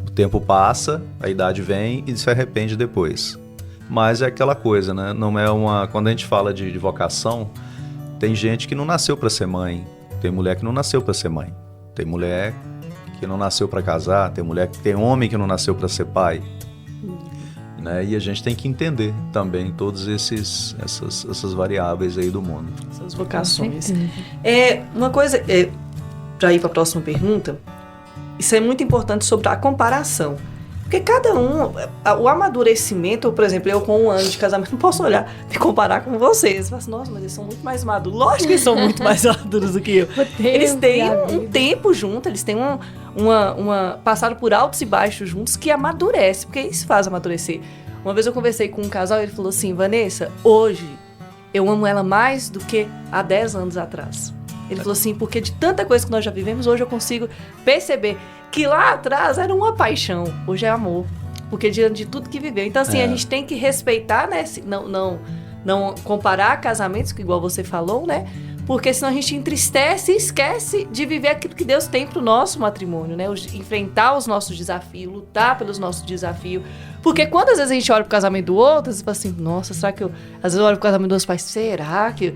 o tempo passa, a idade vem e se arrepende depois. Mas é aquela coisa, né? Não é quando a gente fala de vocação, tem gente que não nasceu para ser mãe, tem mulher que não nasceu para ser mãe, tem mulher que não nasceu para casar, tem homem que não nasceu para ser pai. Né? E a gente tem que entender também todas essas variáveis aí do mundo. Essas vocações. Uma coisa, para ir para a próxima pergunta, isso é muito importante sobre a comparação. Porque cada um, o amadurecimento, por exemplo, eu com 1 ano de casamento, não posso olhar e comparar com vocês. Falo assim, nossa, mas eles são muito mais maduros. Lógico que eles são muito mais maduros do que eu. Eles têm um tempo junto, eles têm passaram por altos e baixos juntos que amadurece, porque isso faz amadurecer. Uma vez eu conversei com um casal e ele falou assim, Vanessa, hoje eu amo ela mais do que há 10 anos atrás. Ele falou assim, porque de tanta coisa que nós já vivemos, hoje eu consigo perceber que lá atrás era uma paixão, hoje é amor. Porque diante de tudo que viveu. Então, assim, a gente tem que respeitar, né? Não comparar casamentos, que igual você falou, né? Porque senão a gente entristece e esquece de viver aquilo que Deus tem pro nosso matrimônio, né? Enfrentar os nossos desafios, lutar pelos nossos desafios. Porque quando às vezes a gente olha pro casamento do outro, você fala assim, nossa, será que eu... Às vezes eu olho pro casamento dos pais, será que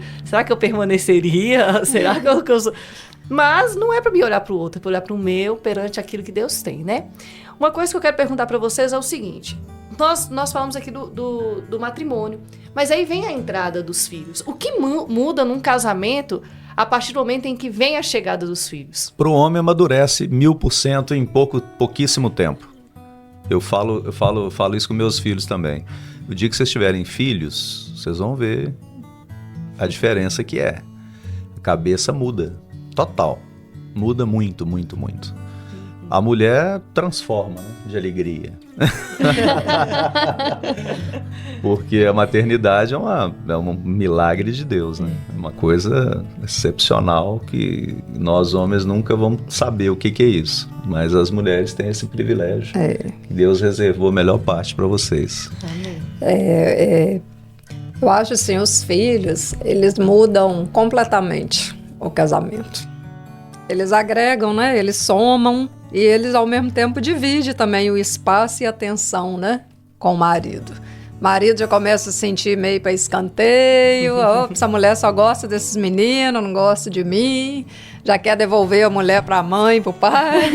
eu permaneceria? Será que eu sou... Mas não é para me olhar para o outro, é para olhar para o meu perante aquilo que Deus tem, né? Uma coisa que eu quero perguntar para vocês é o seguinte. Nós falamos aqui do matrimônio, mas aí vem a entrada dos filhos. O que muda num casamento a partir do momento em que vem a chegada dos filhos? Para o homem amadurece 1000% em pouquíssimo tempo. Eu falo isso com meus filhos também. O dia que vocês tiverem filhos, vocês vão ver a diferença que é. A cabeça muda. Total. Muda muito, muito, muito. A mulher transforma, né, de alegria. Porque a maternidade é um milagre de Deus, né? É uma coisa excepcional que nós homens nunca vamos saber o que é isso. Mas as mulheres têm esse privilégio. Deus reservou a melhor parte para vocês. Amém. Eu acho assim, os filhos, eles mudam completamente o casamento. Eles agregam, né? Eles somam e eles ao mesmo tempo dividem também o espaço e a atenção, né? Com o marido. O marido já começa a se sentir meio para escanteio. Essa mulher só gosta desses meninos, não gosta de mim. Já quer devolver a mulher para a mãe, para o pai.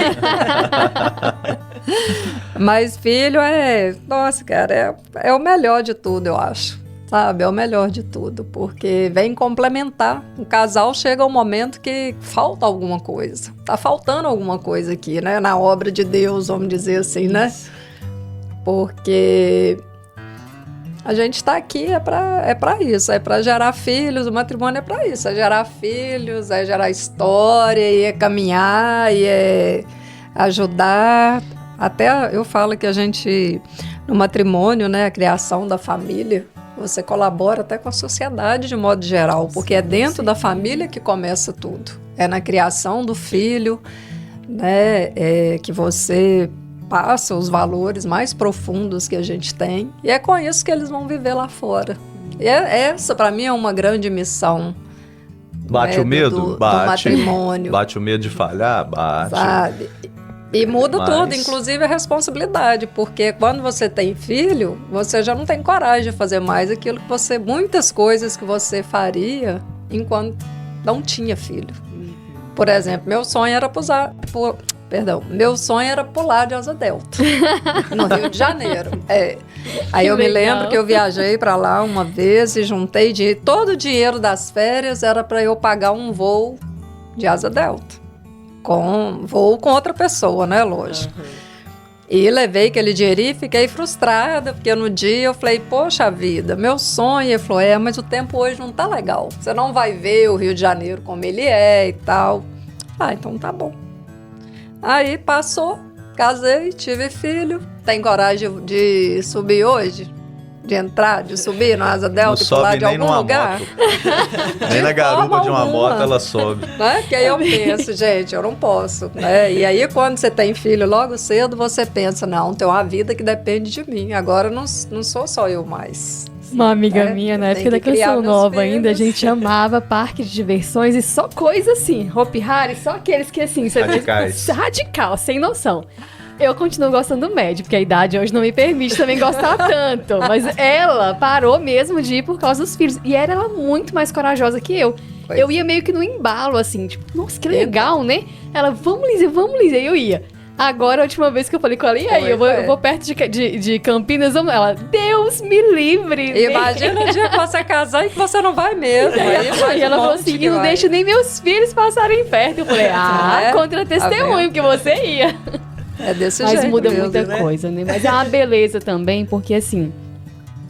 Mas filho nossa, cara, é o melhor de tudo, eu acho. Sabe, é o melhor de tudo, porque vem complementar. O casal chega um momento que falta alguma coisa. Tá faltando alguma coisa aqui, né? Na obra de Deus, vamos dizer assim, né? Porque a gente tá aqui é pra isso, é pra gerar filhos. O matrimônio é pra isso, é gerar filhos, é gerar história, e é caminhar, e é ajudar. Até eu falo que a gente, no matrimônio, né, a criação da família, você colabora até com a sociedade de modo geral, porque é dentro da família que começa tudo. É na criação do filho, né, que você passa os valores mais profundos que a gente tem. E é com isso que eles vão viver lá fora. E essa, para mim, é uma grande missão. Bate o medo? Do matrimônio. Bate o medo de falhar? Bate. Sabe? E muda tudo, inclusive a responsabilidade, porque quando você tem filho, você já não tem coragem de fazer mais aquilo que você, muitas coisas que você faria enquanto não tinha filho. Por exemplo, meu sonho era pular de asa delta, no Rio de Janeiro. Aí eu me lembro que eu viajei para lá uma vez e juntei todo o dinheiro das férias era para eu pagar um voo de asa delta. Vou com outra pessoa, né, lógico. E levei aquele dinheirinho e fiquei frustrada, porque no dia eu falei, poxa vida, meu sonho. Ele falou, mas o tempo hoje não tá legal. Você não vai ver o Rio de Janeiro como ele é e tal. Então tá bom. Aí passou, casei, tive filho. Tem coragem de subir hoje? De subir na asa delta e pular de algum lugar? Nem na garupa de uma moto ela sobe. Né? Que aí eu penso, gente, eu não posso. Né? E aí quando você tem filho logo cedo, você pensa, não, tem uma vida que depende de mim. Agora não sou só eu mais. Uma amiga minha, na época da Canção Nova ainda, a gente amava parque de diversões e só coisa assim, Hopi Hari, só aqueles que assim, você vê, radical, sem noção. Eu continuo gostando do médio, porque a idade hoje não me permite também gostar tanto. Mas ela parou mesmo de ir por causa dos filhos. E era ela muito mais corajosa que eu. Eu ia meio que no embalo, assim, tipo, nossa, que legal, né? Ela, vamos, Lizzie. Aí eu ia. Agora, a última vez que eu falei com ela, e aí, eu vou perto de Campinas, vamos... Ela, Deus me livre. Imagina o dia que você casar e que você não vai mesmo. Aí ela falou assim, não deixa nem meus filhos passarem perto. Eu falei, contra testemunho que você ia. É desse jeito. Mas muda muita coisa, né? Mas é uma beleza também, porque assim,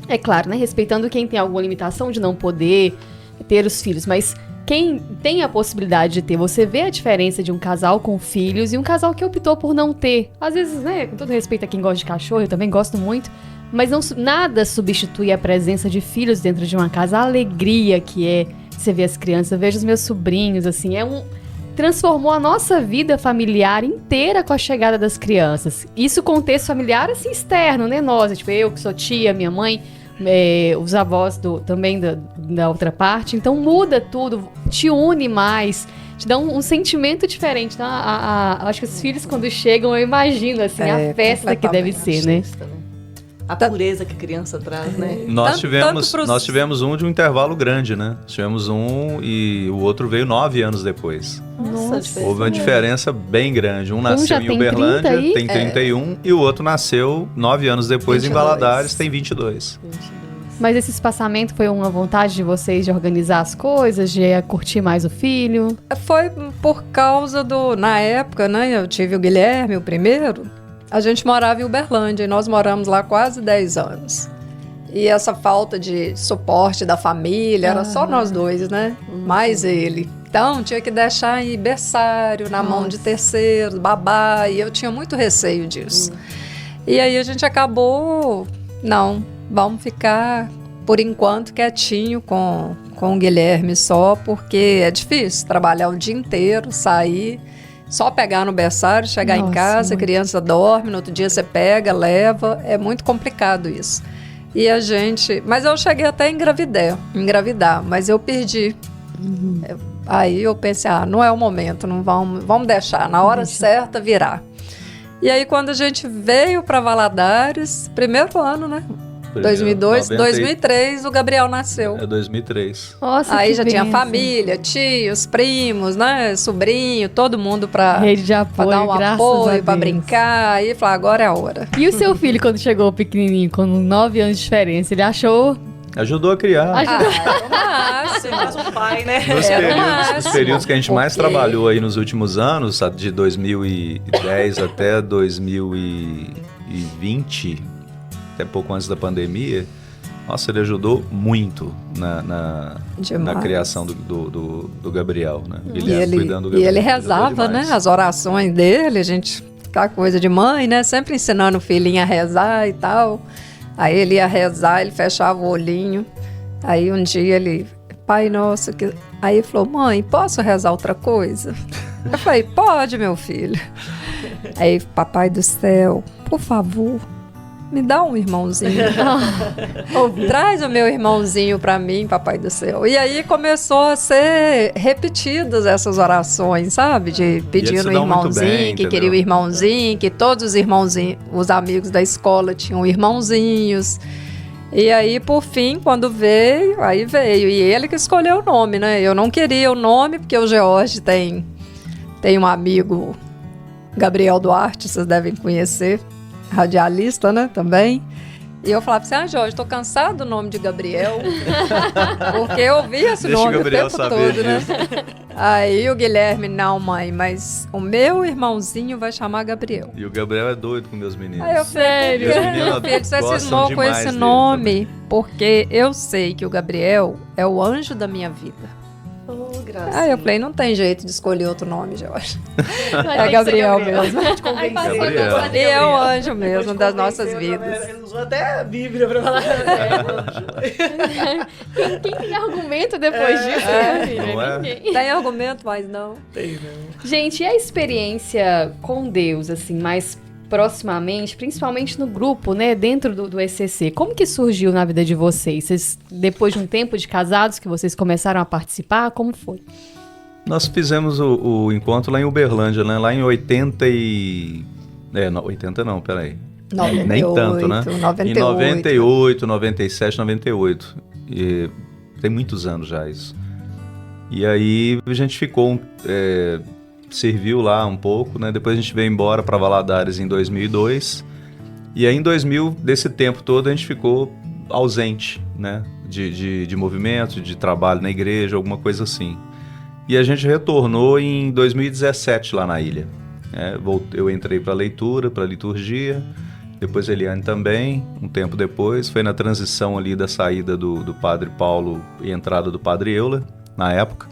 é claro, né? Respeitando quem tem alguma limitação de não poder ter os filhos, mas quem tem a possibilidade de ter, você vê a diferença de um casal com filhos e um casal que optou por não ter. Às vezes, né? Com todo respeito a quem gosta de cachorro, eu também gosto muito, mas nada substitui a presença de filhos dentro de uma casa, a alegria que é você ver as crianças. Eu vejo os meus sobrinhos, assim, transformou a nossa vida familiar inteira com a chegada das crianças. Isso contexto familiar, assim, externo, né? Nós, tipo, eu que sou tia, minha mãe. os avós também da outra parte. Então muda tudo, te une mais, te dá um sentimento diferente. Então, acho que os filhos, quando chegam, eu imagino assim, a festa que deve ser, né? A pureza que a criança traz, né? Nós tivemos um de um intervalo grande, né? Tivemos um e o outro veio 9 anos depois. Nossa, houve uma diferença bem grande. Um nasceu já em tem Uberlândia, 30 tem 31, e o outro nasceu 9 anos depois 22. em Valadares, tem 22. Mas esse espaçamento foi uma vontade de vocês de organizar as coisas, de curtir mais o filho? Foi por causa na época, né? Eu tive o Guilherme, o primeiro. A gente morava em Uberlândia e nós moramos lá quase 10 anos. E essa falta de suporte da família, era só nós dois, né? Mais ele. Então, tinha que deixar em berçário, na mão de terceiros, babá, e eu tinha muito receio disso. E aí a gente acabou, não, vamos ficar, por enquanto, quietinho com o Guilherme só, porque é difícil trabalhar o dia inteiro, sair... Só pegar no berçário, chegar em casa, a criança dorme, no outro dia você pega, leva. É muito complicado isso. E a gente... Mas eu cheguei até a engravidar, mas eu perdi. Aí eu pensei, não é o momento, não vamos deixar. Na hora certa, virar. E aí quando a gente veio para Valadares, primeiro ano, né? 2002, 2003, o Gabriel nasceu. É 2003. Nossa, aí que já tinha bênção. família, tios, primos, né? Sobrinho, todo mundo pra Rede de apoio, dar um graças a apoio, pra Deus. brincar. Aí falar, agora é a hora. E o seu filho, quando chegou pequenininho, com 9 anos de diferença, ele achou... Ajudou a criar. Era o máximo. Você faz um pai, né? Nos períodos que a gente mais trabalhou aí nos últimos anos, de 2010 até 2020, até pouco antes da pandemia, nossa, ele ajudou muito na criação do Gabriel, né? Cuidando do Gabriel. E ele rezava, né? As orações dele, a gente, aquela coisa de mãe, né? Sempre ensinando o filhinho a rezar e tal. Aí ele ia rezar, ele fechava o olhinho. Aí um dia ele, Pai Nosso, aí ele falou, mãe, posso rezar outra coisa? Eu falei, pode, meu filho. Aí, Papai do Céu, por favor, me dá um irmãozinho. Traz o meu irmãozinho pra mim, Papai do Céu. E aí começou a ser repetidas essas orações, sabe? De pedindo o irmãozinho, que queria o irmãozinho, que todos os irmãozinhos, os amigos da escola tinham irmãozinhos. E aí, por fim, quando veio, aí veio. E ele que escolheu o nome, né? Eu não queria o nome, porque o George tem um amigo, Gabriel Duarte, vocês devem conhecer. Radialista, né, também. E eu falava assim, Jorge, tô cansado do nome de Gabriel. Porque eu ouvi esse nome o tempo todo, né? Aí o Guilherme, não, mãe, mas o meu irmãozinho vai chamar Gabriel. E o Gabriel é doido com meus meninos. Aí eu falei, meu filho, você cismou com esse nome, porque eu sei que o Gabriel é o anjo da minha vida. Aí eu falei, não tem jeito de escolher outro nome, Jorge. É Gabriel mesmo. Gabriel. E é o anjo mesmo das nossas vidas. Ele usou até a Bíblia pra falar. Quem tem argumento depois disso, né, filha? Não é? Ninguém. Tem argumento, mas não. Tem, não. Gente, e a experiência com Deus, assim, mais proximamente, principalmente no grupo, né, dentro do ECC, como que surgiu na vida de vocês? Vocês, depois de um tempo de casados que vocês começaram a participar, como foi? Nós fizemos o encontro lá em Uberlândia, né? Lá em 80 não, peraí. 98, Nem tanto, né? 98. Em 98, 97, 98. E tem muitos anos já isso. E aí a gente ficou... serviu lá um pouco, né? Depois a gente veio embora para Valadares em 2002. E aí em 2000, desse tempo todo, a gente ficou ausente, né? De movimento, de trabalho na igreja, alguma coisa assim. E a gente retornou em 2017 lá na ilha. Eu entrei para leitura, para liturgia, depois a Eliane também, um tempo depois. Foi na transição ali da saída do Padre Paulo e entrada do Padre Euler, na época.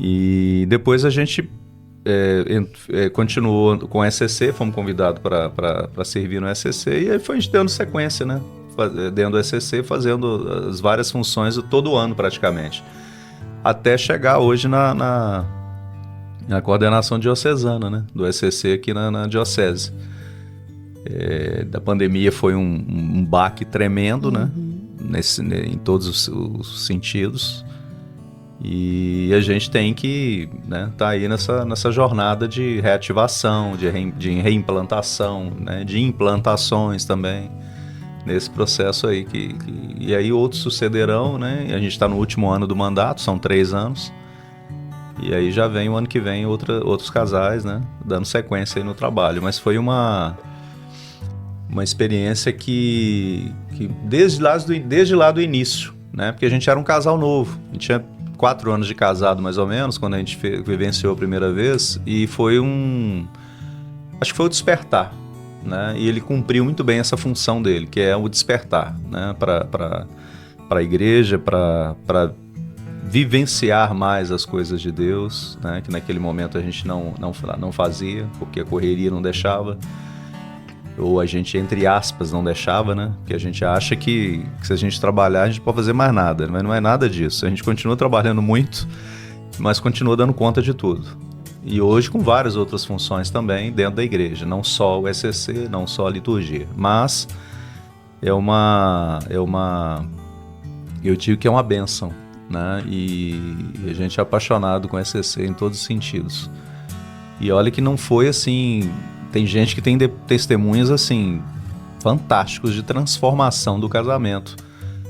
E depois a gente continuou com o ECC, fomos convidados para servir no ECC, e aí foi a gente dando sequência, né? Dentro do ECC, fazendo as várias funções todo ano praticamente. Até chegar hoje na coordenação diocesana, né? Do ECC aqui na diocese. da pandemia foi um baque tremendo, né? Em todos os sentidos. E a gente tem que, né, tá aí nessa jornada de reativação, de reimplantação, né, de implantações também, nesse processo aí. E aí outros sucederão, né? A gente está no último ano do mandato, são 3 anos. E aí já vem o ano que vem outros casais, né, dando sequência aí no trabalho. Mas foi uma experiência que desde lá do início, né? Porque a gente era um casal novo, a gente tinha 4 anos de casado mais ou menos, quando a gente vivenciou a primeira vez, e acho que foi o despertar, né? E ele cumpriu muito bem essa função dele, que é o despertar, né? Para a igreja, para vivenciar mais as coisas de Deus, né? Que naquele momento a gente não fazia, porque a correria não deixava, ou a gente, entre aspas, não deixava, né? Porque a gente acha que se a gente trabalhar, a gente pode fazer mais nada, mas não é nada disso. A gente continua trabalhando muito, mas continua dando conta de tudo. E hoje com várias outras funções também dentro da igreja, não só o ECC, não só a liturgia, mas eu digo que é uma bênção, né? E a gente é apaixonado com o ECC em todos os sentidos. E olha que não foi assim... Tem gente que tem testemunhos assim fantásticos de transformação do casamento,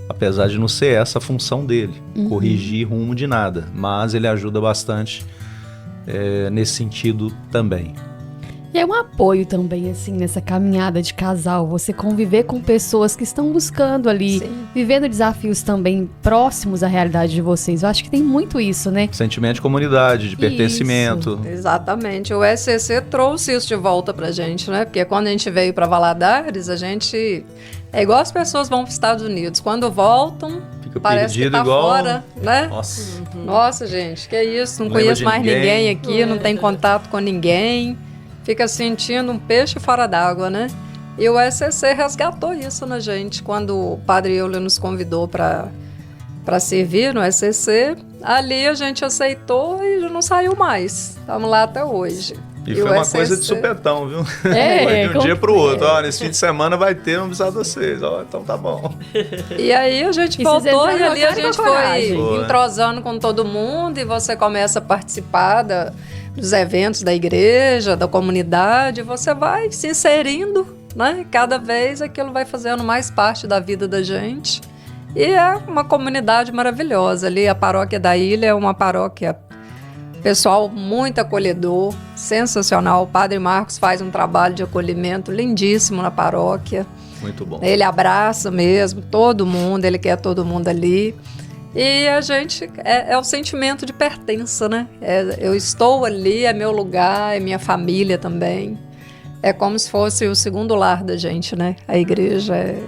apesar de não ser essa a função dele, corrigir rumo de nada, mas ele ajuda bastante nesse sentido também. E é um apoio também, assim, nessa caminhada de casal, você conviver com pessoas que estão buscando ali, vivendo desafios também próximos à realidade de vocês. Eu acho que tem muito isso, né? Sentimento de comunidade, de pertencimento. Exatamente. O ECC trouxe isso de volta pra gente, né? Porque quando a gente veio pra Valadares, a gente... É igual as pessoas vão para os Estados Unidos. Quando voltam, fica parece que tá igual... fora, né? Nossa. Nossa, gente, que isso? Não Lembra conheço de mais ninguém aqui, não tem É. contato com ninguém. Fica sentindo um peixe fora d'água, né? E o ECC resgatou isso na gente. Quando o Padre Eulio nos convidou para servir no ECC, ali a gente aceitou e já não saiu mais. Estamos lá até hoje. E foi uma coisa de supetão, viu? Foi de um dia pro outro. Ó, nesse fim de semana vai ter, vamos avisar vocês. Ó, então tá bom. E aí a gente voltou e ali a gente foi entrosando com todo mundo e você começa a participar dos eventos da igreja, da comunidade, você vai se inserindo, né? Cada vez aquilo vai fazendo mais parte da vida da gente. E é uma comunidade maravilhosa. Ali a paróquia da Ilha é uma paróquia pessoal muito acolhedor, sensacional. O Padre Marcos faz um trabalho de acolhimento lindíssimo na paróquia. Muito bom. Ele abraça mesmo todo mundo, ele quer todo mundo ali. E a gente, é o sentimento de pertença, né? Eu estou ali, é meu lugar, é minha família também. É como se fosse o segundo lar da gente, né? A igreja é...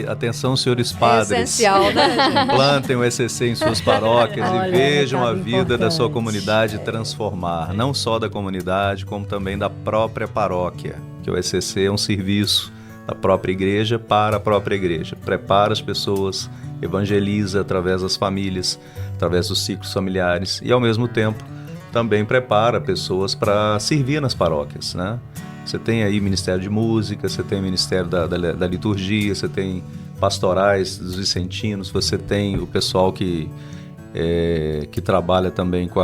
Atenção, senhores padres. É essencial, né, gente? Plantem o ECC em suas paróquias Olha, e vejam a vida importante. da sua comunidade transformar. Não só da comunidade, como também da própria paróquia. Que o ECC é um serviço da própria igreja para a própria igreja. Prepara as pessoas, evangeliza através das famílias, através dos ciclos familiares e, ao mesmo tempo, também prepara pessoas para servir nas paróquias, né? Você tem aí Ministério de Música, você tem o Ministério da Liturgia, você tem pastorais dos vicentinos, você tem o pessoal que trabalha também com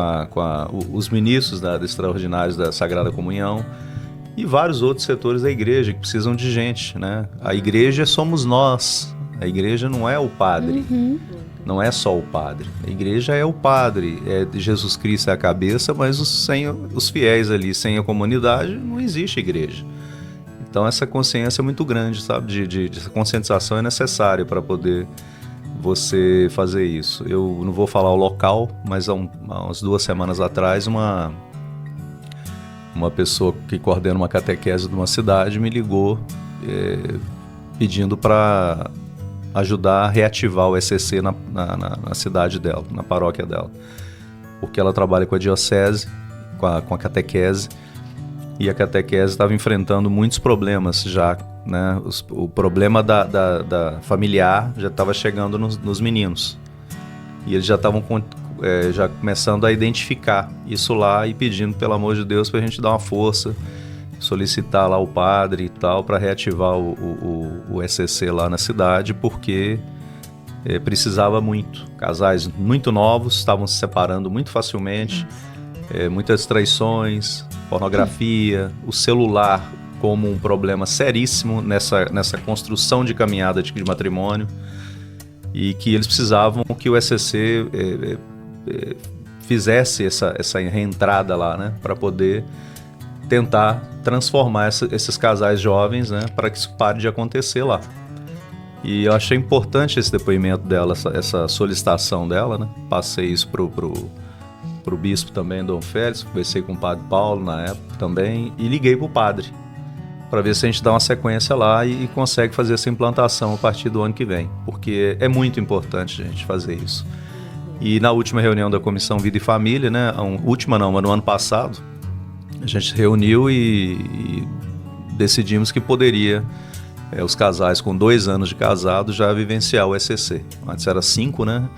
os ministros extraordinários da Sagrada Comunhão e vários outros setores da igreja que precisam de gente, né? A igreja somos nós, a igreja não é o padre. Não é só o padre. A igreja é o padre, Jesus Cristo é a cabeça, mas sem os fiéis ali, sem a comunidade, não existe igreja. Então essa consciência é muito grande, sabe? Essa conscientização é necessária para poder você fazer isso. Eu não vou falar o local, mas há umas 2 semanas atrás, uma pessoa que coordena uma catequese de uma cidade me ligou pedindo para ajudar a reativar o ECC na cidade dela, na paróquia dela. Porque ela trabalha com a diocese, com a catequese, e a catequese estava enfrentando muitos problemas já, né? O problema da familiar já estava chegando nos meninos. E eles já estavam já começando a identificar isso lá e pedindo, pelo amor de Deus, para a gente dar uma força. solicitar lá o padre e tal para reativar o ECC lá na cidade, porque precisava muito. Casais muito novos estavam se separando muito facilmente, muitas traições, pornografia, o celular como um problema seríssimo nessa construção de caminhada de matrimônio, e que eles precisavam que o ECC fizesse essa reentrada lá, né, para poder tentar transformar esses casais jovens, né, para que isso pare de acontecer lá. E eu achei importante esse depoimento dela, essa solicitação dela, né? Passei isso pro bispo também, Dom Félix, conversei com o padre Paulo na época também, e liguei pro padre para ver se a gente dá uma sequência lá e consegue fazer essa implantação a partir do ano que vem, porque é muito importante a gente fazer isso. E na última reunião da Comissão Vida e Família, né, última não, mas no ano passado, a gente reuniu e decidimos que poderia os casais com 2 anos de casado já vivenciar o ECC. Antes era 5, né?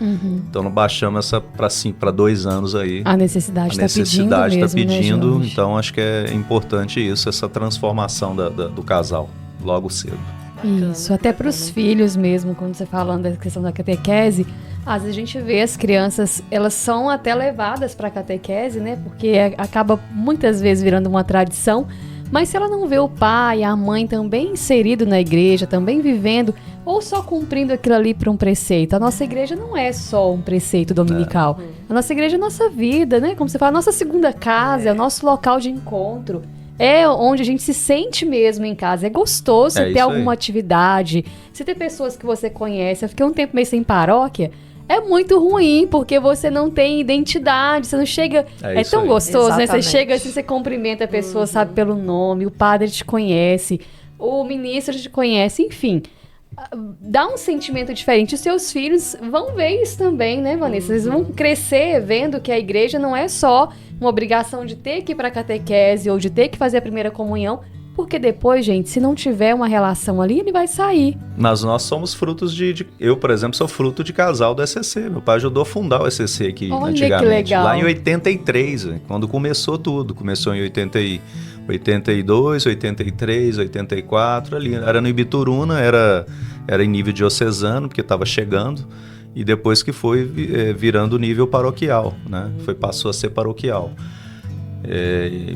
Então nós baixamos essa para 2 anos aí. A necessidade está pedindo, né, então acho que é importante isso, essa transformação do casal logo cedo. Isso, até para os filhos mesmo, quando você falando da questão da catequese, às vezes a gente vê as crianças, elas são até levadas para a catequese, né? Porque acaba muitas vezes virando uma tradição. Mas se ela não vê o pai, a mãe também inserido na igreja, também vivendo, ou só cumprindo aquilo ali para um preceito. A nossa igreja não é só um preceito dominical. A nossa igreja é a nossa vida, né? Como você fala, a nossa segunda casa, é o nosso local de encontro. É onde a gente se sente mesmo em casa. É gostoso ter alguma atividade. Se ter pessoas que você conhece. Eu fiquei um tempo meio sem paróquia. É muito ruim, porque você não tem identidade, você não chega... É tão gostoso, né? Você chega assim, você cumprimenta a pessoa, sabe pelo nome, o padre te conhece, o ministro te conhece, enfim. Dá um sentimento diferente. Os seus filhos vão ver isso também, né, Vanessa? Eles vão crescer vendo que a igreja não é só uma obrigação de ter que ir para a catequese ou de ter que fazer a primeira comunhão, porque depois, gente, se não tiver uma relação ali, ele vai sair. Mas nós somos frutos eu, por exemplo, sou fruto de casal do ECC. Meu pai ajudou a fundar o ECC aqui. Olha, antigamente. Que legal. Lá em 83, quando começou tudo. Começou em 82, 83, 84, ali. Era no Ibituruna, era em nível diocesano, porque estava chegando. E depois que foi virando nível paroquial, né? Passou a ser paroquial.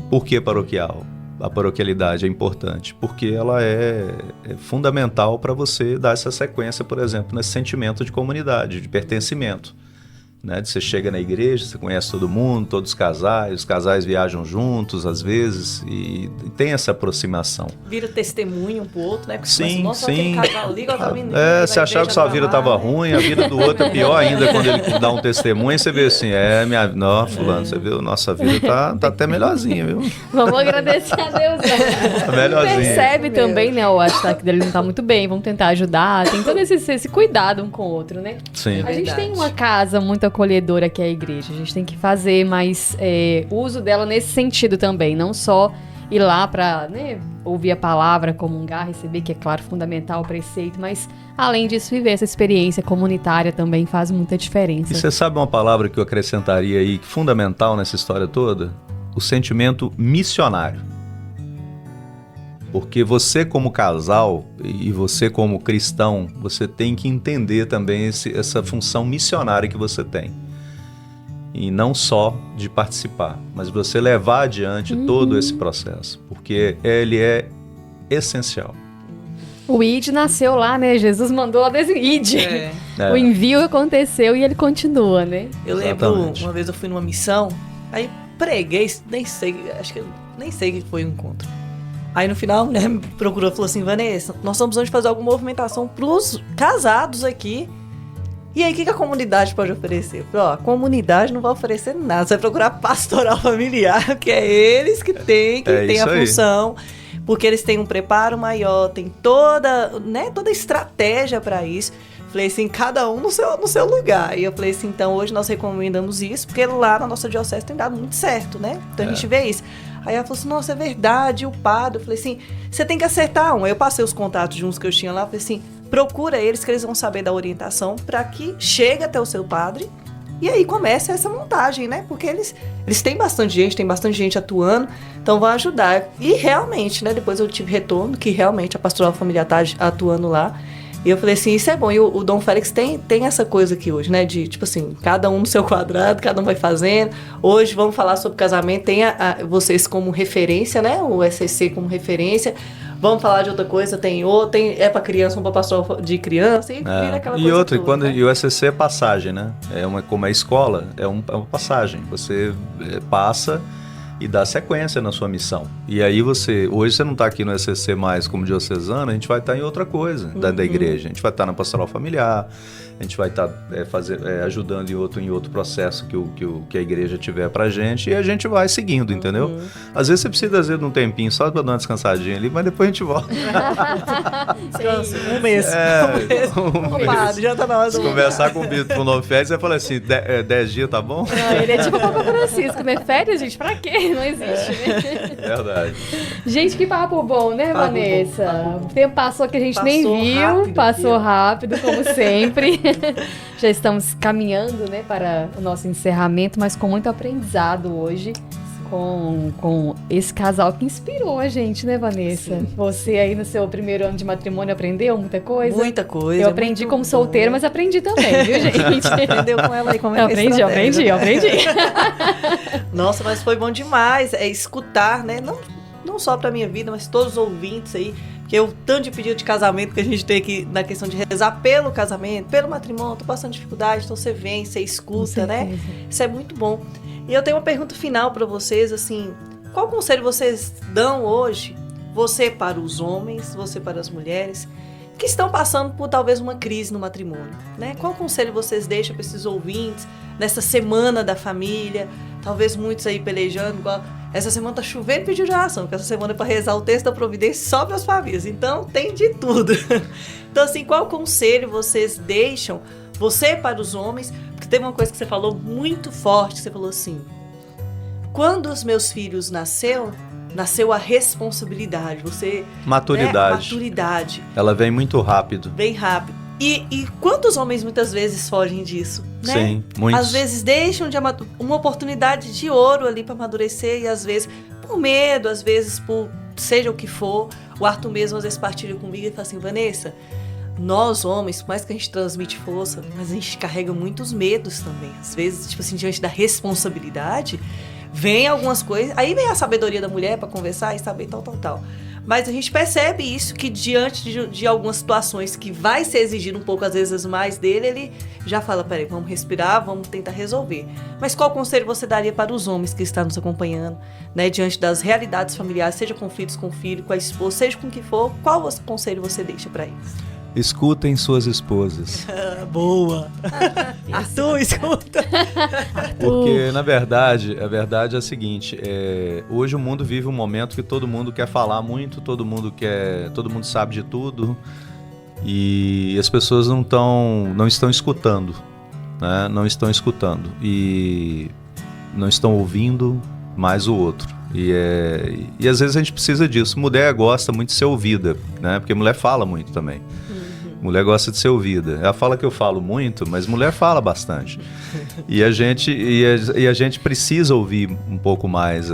Por que paroquial? A paroquialidade é importante, porque ela é fundamental para você dar essa sequência, por exemplo, nesse sentimento de comunidade, de pertencimento. Né? Você chega na igreja, você conhece todo mundo, todos os casais viajam juntos às vezes e tem essa aproximação. Vira testemunho um pro outro, né? Porque sim, nossa, sim. Casal ali, você achava que sua vida estava ruim, a vida do outro é pior ainda quando ele dá um testemunho, você vê assim, fulano, você viu, nossa vida tá até melhorzinha, viu? Vamos agradecer a Deus. Tá melhorzinha. Percebe também, né, o ataque dele não tá muito bem, vamos tentar ajudar, tem todo esse cuidado um com o outro, né? Sim. A gente tem uma casa muito acolhedora que é a igreja. A gente tem que fazer mais uso dela nesse sentido também, não só ir lá para, né, ouvir a palavra, comungar, receber, que é claro, fundamental o preceito, mas além disso, viver essa experiência comunitária também faz muita diferença. E você sabe uma palavra que eu acrescentaria aí, fundamental nessa história toda? O sentimento missionário. Porque você como casal e você como cristão, você tem que entender também essa função missionária que você tem. E não só de participar, mas você levar adiante todo esse processo, porque ele é essencial. O ID nasceu lá, né? Jesus mandou lá desse ID. O envio aconteceu e ele continua, né? Eu lembro, uma vez eu fui numa missão, aí preguei, nem sei que foi um encontro. Aí no final a mulher me procurou e falou assim: Vanessa, nós estamos precisando de fazer alguma movimentação pros casados aqui. E aí o que a comunidade pode oferecer? Eu falei, a comunidade não vai oferecer nada, você vai procurar pastoral familiar, que é eles que têm a função, porque eles têm um preparo maior, tem toda estratégia para isso. Falei assim, cada um no seu lugar. E eu falei assim, então hoje nós recomendamos isso, porque lá na nossa diocese tem dado muito certo, né? Então a gente vê isso. Aí ela falou assim, nossa, é verdade, o padre. Eu falei assim, você tem que acertar um. Aí eu passei os contatos de uns que eu tinha lá, falei assim, procura eles que eles vão saber da orientação para que chegue até o seu padre E aí começa essa montagem, né? Porque eles têm bastante gente atuando, então vão ajudar. E realmente, né? Depois eu tive retorno que realmente a pastoral familiar tá atuando lá. E eu falei assim, isso é bom. E o Dom Félix tem essa coisa aqui hoje, né? De, tipo assim, cada um no seu quadrado, cada um vai fazendo. Hoje vamos falar sobre casamento, tem vocês como referência, né? O SCC como referência. Vamos falar de outra coisa, tem para criança, um para pastoral de criança, e vira aquela coisa outra, toda, né? E o SCC é passagem, né? Como é escola, é uma passagem. Você passa e dá sequência na sua missão. E aí hoje você não está aqui no SCC mais como diocesano, a gente vai estar em outra coisa da igreja. A gente vai estar na pastoral familiar, a gente vai estar ajudando em outro processo que a igreja tiver pra gente, e a gente vai seguindo, entendeu? Às vezes você precisa, de um tempinho só para dar uma descansadinha ali, mas depois a gente volta. Descanso, um mês. Ocupado, já tá na hora. Se conversar com o Bito pro Novo Férias, você fala assim, 10 dias tá bom? Não, ele é tipo o Papa Francisco, né? Férias, gente, pra quê? Não existe, né? Verdade. Gente, que papo bom, né, Vanessa? O tempo passou que a gente nem viu, passou rápido, como sempre. Já estamos caminhando, né, para o nosso encerramento, mas com muito aprendizado hoje, com esse casal que inspirou a gente, né, Vanessa? Sim. Você aí no seu primeiro ano de matrimônio aprendeu muita coisa? Muita coisa. Eu aprendi como solteira, mas aprendi também, viu, gente? Aprendeu com ela aí como é que eu aprendi. Nossa, mas foi bom demais escutar, né? Não só pra minha vida, mas todos os ouvintes aí. Porque o tanto de pedido de casamento que a gente tem aqui na questão de rezar pelo casamento, pelo matrimônio, tô passando dificuldade, então você vem, você escuta, né? Isso é muito bom. E eu tenho uma pergunta final para vocês, assim, qual conselho vocês dão hoje, você para os homens, você para as mulheres, que estão passando por talvez uma crise no matrimônio, né? Qual conselho vocês deixam para esses ouvintes nessa semana da família? Talvez muitos aí pelejando, igual essa semana tá chovendo pedido de oração, porque essa semana é para rezar o texto da providência só para as famílias, então tem de tudo. Então assim, qual conselho vocês deixam, você para os homens? Porque teve uma coisa que você falou muito forte, você falou assim, quando os meus filhos nasceu a responsabilidade, maturidade. Maturidade. Ela vem muito rápido. Bem rápido. E quantos homens muitas vezes fogem disso, né? Sim, muitos. Às vezes deixam de uma oportunidade de ouro ali para amadurecer, e às vezes por medo, às vezes por seja o que for. O Arthur mesmo às vezes partilha comigo e fala assim, Vanessa, nós homens, por mais que a gente transmite força, mas a gente carrega muitos medos também. Às vezes, tipo assim, diante da responsabilidade, vem algumas coisas, aí vem a sabedoria da mulher para conversar e saber tal. Mas a gente percebe isso, que diante de algumas situações que vai ser exigido um pouco, às vezes, mais dele, ele já fala, peraí, vamos respirar, vamos tentar resolver. Mas qual conselho você daria para os homens que estão nos acompanhando, né, diante das realidades familiares, seja conflitos com o filho, com a esposa, seja com o que for, qual conselho você deixa para eles? Escutem suas esposas. Boa! Arthur, escuta! Porque, na verdade, a verdade é a seguinte, hoje o mundo vive um momento que todo mundo quer falar muito, todo mundo sabe de tudo, e as pessoas não estão escutando, né? Não estão escutando, e não estão ouvindo mais o outro. E às vezes a gente precisa disso. Mulher gosta muito de ser ouvida, né? Porque mulher fala muito também. Mulher gosta de ser ouvida. Ela fala que eu falo muito, mas mulher fala bastante. E a gente precisa ouvir um pouco mais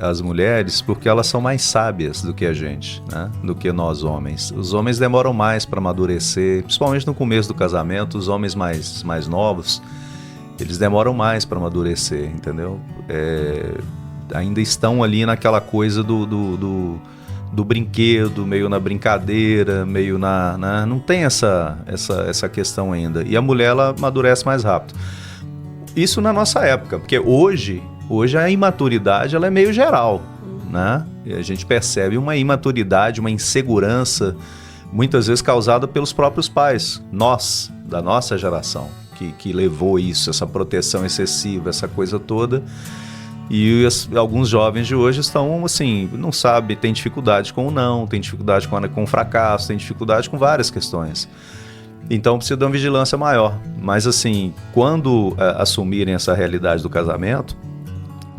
as mulheres, porque elas são mais sábias do que a gente, né? Do que nós homens. Os homens demoram mais para amadurecer, principalmente no começo do casamento. Os homens mais novos, eles demoram mais para amadurecer, entendeu? Ainda estão ali naquela coisa do brinquedo, meio na brincadeira, meio não tem essa questão ainda. E a mulher, ela amadurece mais rápido. Isso na nossa época, porque hoje a imaturidade, ela é meio geral, né? E a gente percebe uma imaturidade, uma insegurança, muitas vezes causada pelos próprios pais, da nossa geração, que levou isso, essa proteção excessiva, essa coisa toda. E alguns jovens de hoje estão, assim, não sabe, tem dificuldade com o não, tem dificuldade com o fracasso, tem dificuldade com várias questões. Então precisa de uma vigilância maior. Mas, assim, quando assumirem essa realidade do casamento,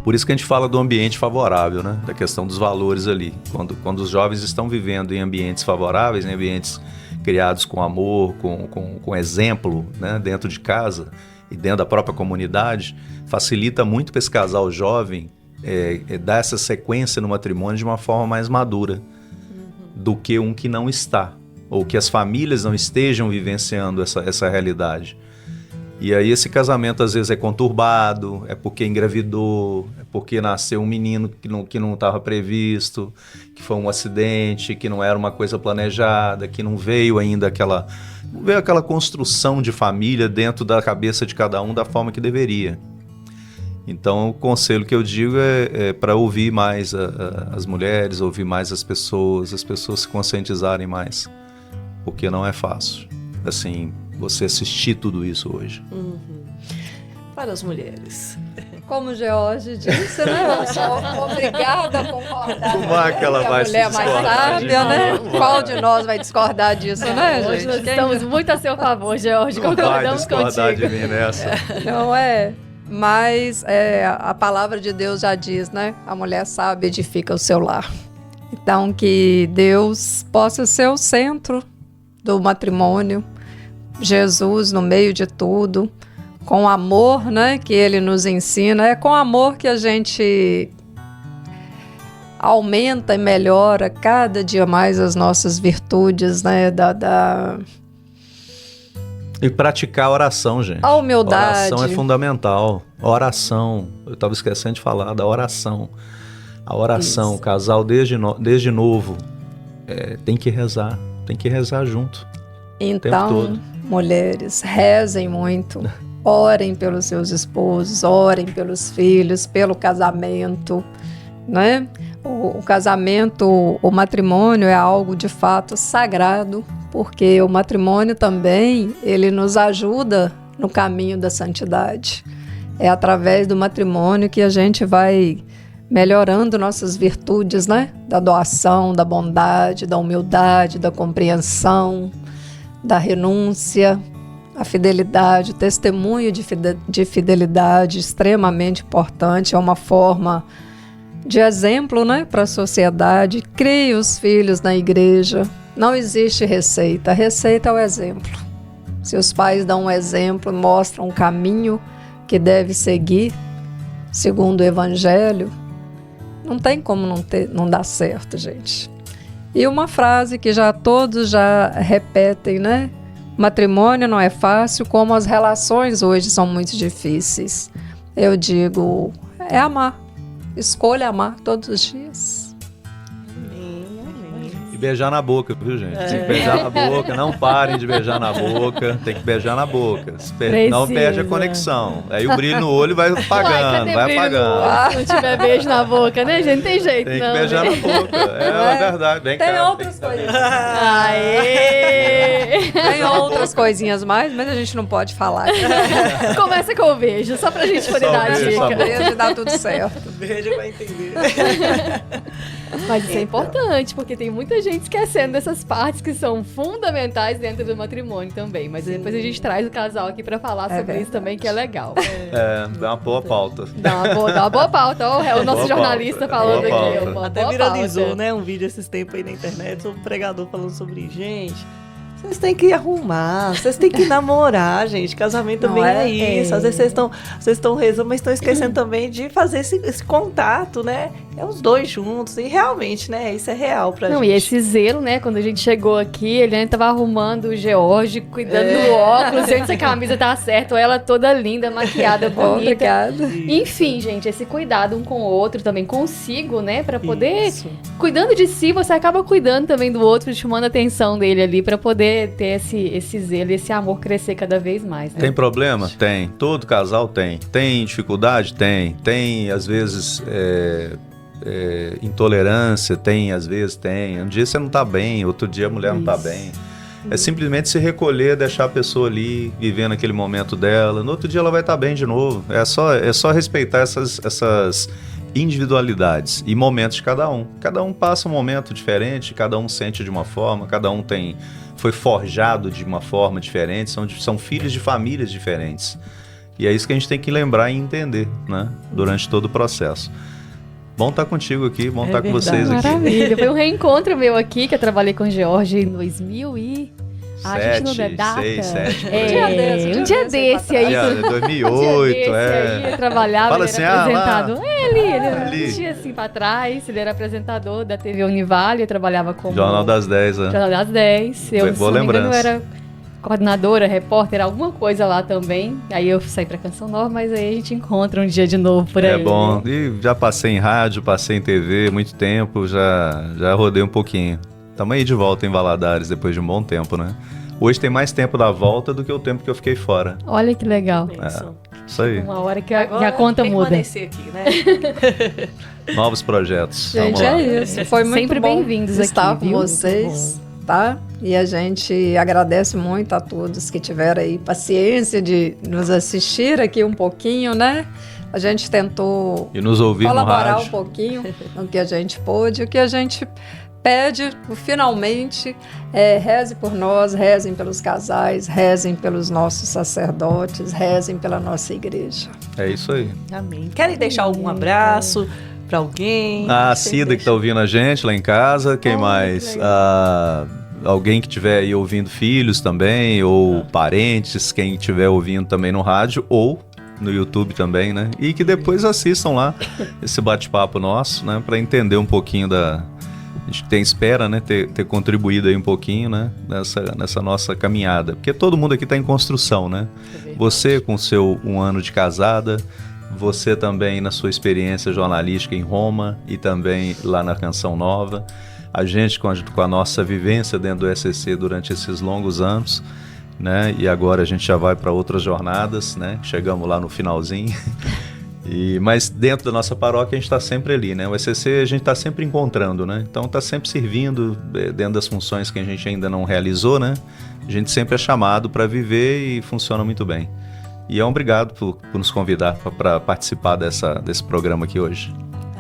por isso que a gente fala do ambiente favorável, né? Da questão dos valores ali. Quando os jovens estão vivendo em ambientes favoráveis, em ambientes criados com amor, com exemplo, né? Dentro de casa, e dentro da própria comunidade, facilita muito para esse casal jovem dar essa sequência no matrimônio de uma forma mais madura do que um que não está, ou que as famílias não estejam vivenciando essa realidade. E aí esse casamento às vezes é conturbado, é porque engravidou, é porque nasceu um menino que não estava previsto, que foi um acidente, que não era uma coisa planejada, que não veio ainda aquela construção de família dentro da cabeça de cada um da forma que deveria. Então o conselho que eu digo é para ouvir mais as mulheres, ouvir mais as pessoas se conscientizarem mais, porque não é fácil, assim, você assistir tudo isso hoje. Para as mulheres. Como o George disse, né? Eu sou obrigada a concordar. Como é que ela vai a mulher mais sábia, né? Qual de nós vai discordar disso, né, Hoje gente? nós estamos muito a seu favor, George. Não vai Concordamos discordar contigo. de mim nessa. Não é? Mas a palavra de Deus já diz, né? A mulher sábia edifica o seu lar. Então, que Deus possa ser o centro do matrimônio, Jesus no meio de tudo, com amor, né? Que Ele nos ensina. É com amor que a gente aumenta e melhora cada dia mais as nossas virtudes, né? E praticar a oração, gente. A humildade. Oração é fundamental. Oração. Eu estava esquecendo de falar da oração. A oração, o casal desde novo tem que rezar junto. Então, mulheres, rezem muito. Orem pelos seus esposos, orem pelos filhos, pelo casamento, né? O casamento, o matrimônio é algo de fato sagrado, porque o matrimônio também, ele nos ajuda no caminho da santidade. É através do matrimônio que a gente vai melhorando nossas virtudes, né? Da doação, da bondade, da humildade, da compreensão, da renúncia, a fidelidade, o testemunho de fidelidade, extremamente importante, é uma forma de exemplo, né, para a sociedade. Crie os filhos na igreja. Não existe receita, a receita é o exemplo. Se os pais dão um exemplo, mostram um caminho que deve seguir, segundo o Evangelho, não tem como não dar certo, gente. E uma frase que todos já repetem, né? Matrimônio não é fácil, como as relações hoje são muito difíceis. Eu digo, é amar. Escolha amar todos os dias. E beijar na boca, viu, gente? Tem que beijar na boca, não parem de beijar na boca, tem que beijar na boca. Não perde a conexão. Aí o brilho no olho vai apagando, vai apagando. Se não tiver beijo na boca, né, gente? Não tem jeito, Tem não. que beijar na boca. É verdade. Vem Tem cá, outras coisas. Aê! Tem outras coisinhas mais, mas a gente não pode falar. Começa com o beijo, só pra gente poder Só dar a beijo, dica. tá bom. Beijo, dá tudo certo. Veja vai entender. Mas isso é importante, porque tem muita gente esquecendo dessas partes que são fundamentais dentro do matrimônio também. Mas depois a gente traz o casal aqui pra falar sobre verdade. isso também, que é legal. dá uma boa pauta. Dá uma boa pauta. Ó, o nosso Boa jornalista pauta, falando boa aqui. pauta. Uma Até boa viralizou, pauta. né? Um vídeo esses tempos aí na internet sobre um pregador falando sobre, gente, vocês têm que arrumar, vocês têm que namorar, gente. Casamento Não também é? é isso. Às vezes vocês estão rezando, mas estão esquecendo também de fazer esse contato, né? É os dois juntos. E realmente, né? Isso é real pra Não, gente. e esse zelo, né? Quando a gente chegou aqui, ele ainda tava arrumando o George, cuidando do óculos, vendo se a camisa tá certa, ela toda linda, maquiada, bonita. Obrigada. Enfim, gente, esse cuidado um com o outro, também consigo, né? Pra poder, Isso. cuidando de si, você acaba cuidando também do outro, chamando a atenção dele ali, pra poder ter esse zelo, esse amor crescer cada vez mais, né? Tem problema? Tem. Todo casal tem. Tem dificuldade? Tem. Tem, às vezes, intolerância? Tem, às vezes tem. Um dia você não tá bem, outro dia a mulher não tá bem. É simplesmente se recolher, deixar a pessoa ali, vivendo aquele momento dela. No outro dia ela vai estar bem de novo. É só respeitar essas individualidades e momentos de cada um. Cada um passa um momento diferente, cada um sente de uma forma, cada um foi forjado de uma forma diferente, são filhos de famílias diferentes. E é isso que a gente tem que lembrar e entender, né? Durante todo o processo. Bom estar contigo aqui, bom estar com vocês aqui. Maravilha. Foi um reencontro meu aqui, que eu trabalhei com o George em 2000 e... A gente não dá data. 6, 7. Um dia desse aí. 2008, Aí, trabalhava, Fala ele assim, era apresentador. lá. Ele tinha assim pra trás, ele era apresentador da TV Univale, eu trabalhava como... Jornal das 10, né? Jornal das 10. Eu, Boa se não me engano, eu lembrança. era coordenadora, repórter, alguma coisa lá também. Aí eu saí pra Canção Nova, mas aí a gente encontra um dia de novo por aí. É bom. E já passei em rádio, passei em TV, muito tempo, já rodei um pouquinho. Tamo aí de volta em Valadares depois de um bom tempo, né? Hoje tem mais tempo da volta do que o tempo que eu fiquei fora. Olha que legal. Isso aí. Uma hora que a conta muda. Permanecer aqui, né? Novos projetos. Gente, Vamos lá. é isso. Foi muito Sempre bom bem-vindos estar aqui, com viu? vocês, tá? E a gente agradece muito a todos que tiveram aí paciência de nos assistir aqui um pouquinho, né? A gente tentou E nos ouvir no colaborar rádio. um pouquinho no que a gente pôde, o que a gente pede, finalmente, reze por nós, rezem pelos casais, rezem pelos nossos sacerdotes, rezem pela nossa igreja. É isso aí. Amém. Querem deixar algum abraço pra alguém? A Vocês Cida que deixam? tá ouvindo a gente lá em casa. Quem mais? Alguém que estiver aí ouvindo filhos também, ou parentes, quem estiver ouvindo também no rádio, ou no YouTube também, né? E que depois assistam lá esse bate-papo nosso, né? Para entender um pouquinho da... A gente espera, né? Ter contribuído aí um pouquinho, né? Nessa nossa caminhada. Porque todo mundo aqui está em construção, né? Você com seu 1 ano de casada, você também na sua experiência jornalística em Roma e também lá na Canção Nova. A gente com a nossa vivência dentro do SCC durante esses longos anos, né? E agora a gente já vai para outras jornadas, né? Chegamos lá no finalzinho. Mas dentro da nossa paróquia a gente está sempre ali, né? O SCC a gente está sempre encontrando, né? Então está sempre servindo dentro das funções que a gente ainda não realizou, né? A gente sempre é chamado para viver e funciona muito bem. E obrigado por nos convidar para participar desse programa aqui hoje.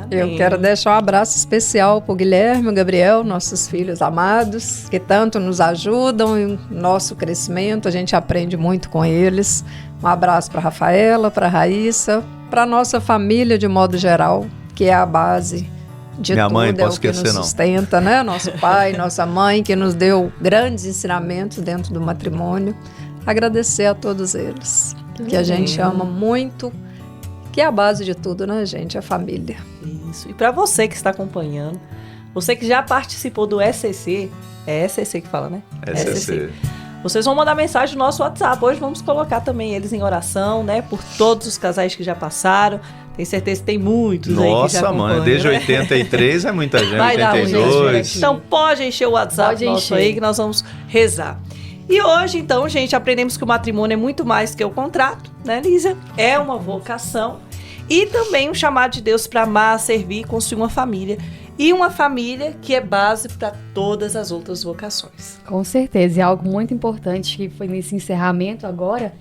Eu quero deixar um abraço especial para o Guilherme e o Gabriel, nossos filhos amados, que tanto nos ajudam em nosso crescimento, a gente aprende muito com eles. Um abraço para a Rafaela, para a Raíssa, para a nossa família de modo geral, que é a base de Minha tudo, mãe, é posso o que esquecer, nos não. sustenta, né? Nosso pai, nossa mãe, que nos deu grandes ensinamentos dentro do matrimônio. Agradecer a todos eles, que a gente ama muito, que é a base de tudo, né, gente? A família. Isso. E para você que está acompanhando, você que já participou do SCC, é SCC que fala, né? SCC. Vocês vão mandar mensagem no nosso WhatsApp. Hoje vamos colocar também eles em oração, né? Por todos os casais que já passaram. Tenho certeza que tem muitos aí que já Nossa, acompanham, mano, desde né? 83 é muita gente, Vai dar um jeito. 82. Então pode encher o WhatsApp Pode nosso encher. aí que nós vamos rezar. E hoje, então, gente, aprendemos que o matrimônio é muito mais que o contrato, né, Lísia? É uma vocação e também um chamado de Deus para amar, servir e construir uma família. E uma família que é base para todas as outras vocações. Com certeza, e algo muito importante que foi nesse encerramento agora,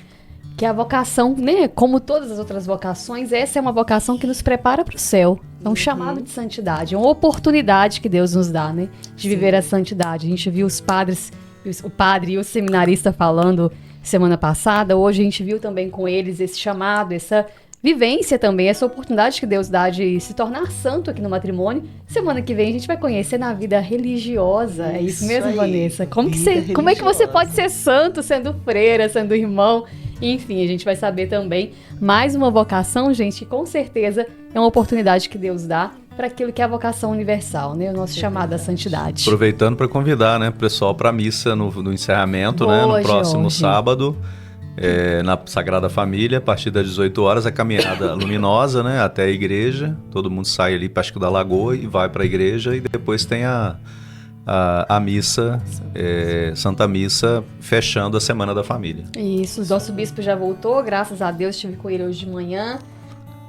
que é a vocação, né? Como todas as outras vocações, essa é uma vocação que nos prepara para o céu. É um chamado de santidade, é uma oportunidade que Deus nos dá, né? De viver a santidade. A gente viu os padres, o padre e o seminarista falando semana passada, hoje a gente viu também com eles esse chamado, essa vivência também, essa oportunidade que Deus dá de se tornar santo aqui no matrimônio. Semana que vem a gente vai conhecer na vida religiosa. É isso mesmo, aí. Como Vida como é que você religiosa. pode ser santo sendo freira, sendo irmão? Enfim, a gente vai saber também mais uma vocação, gente, que com certeza é uma oportunidade que Deus dá para aquilo que é a vocação universal, né? O nosso chamado à santidade. Aproveitando para convidar, né, o pessoal para a missa no encerramento, né, no Boa, próximo Jorge. sábado, na Sagrada Família, a partir das 18 horas, a caminhada luminosa, né, até a igreja. Todo mundo sai ali para Chico da Lagoa e vai para a igreja e depois tem a missa, Santa Missa, fechando a Semana da Família. Isso, o nosso bispo já voltou, graças a Deus, estive com ele hoje de manhã.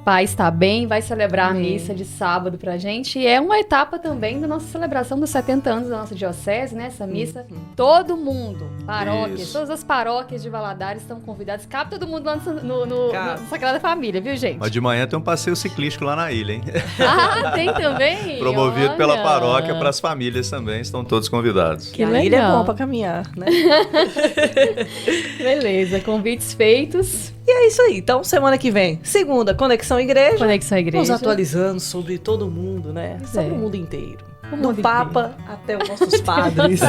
Pai está bem, vai celebrar a missa de sábado pra gente. E é uma etapa também da nossa celebração dos 70 anos da nossa diocese, né? Essa missa. Uhum. Todo mundo, paróquias, Isso. todas as paróquias de Valadares estão convidadas. Cabe todo mundo lá Cabe. no Sagrada Família, viu, gente? Mas de manhã tem um passeio ciclístico lá na ilha, hein? Ah, tem também? Promovido pela Olha. paróquia para as famílias também, estão todos convidados. Que A ilha é legal. bom para caminhar, né? Beleza, convites feitos. E é isso aí. Então, semana que vem, segunda, Conexão Igreja. Conexão à Igreja. Nos atualizando sobre todo mundo, né? Pois Sobre é. o mundo inteiro. do Papa até os nossos padres.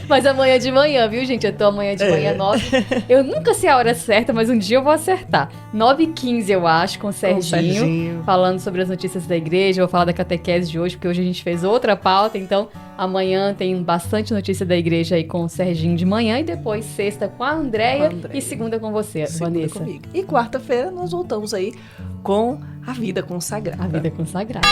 Mas amanhã de manhã, viu, gente? Eu tô amanhã de manhã, 9. Eu nunca sei a hora certa, mas um dia eu vou acertar. 9h15, eu acho, com o Serginho. Falando sobre as notícias da igreja. Eu vou falar da catequese de hoje, porque hoje a gente fez outra pauta. Então, amanhã tem bastante notícia da igreja aí com o Serginho de manhã. E depois, sexta, com a Andréia. E segunda com você, Vanessa. Comigo. E quarta-feira nós voltamos aí com a vida consagrada. A vida consagrada.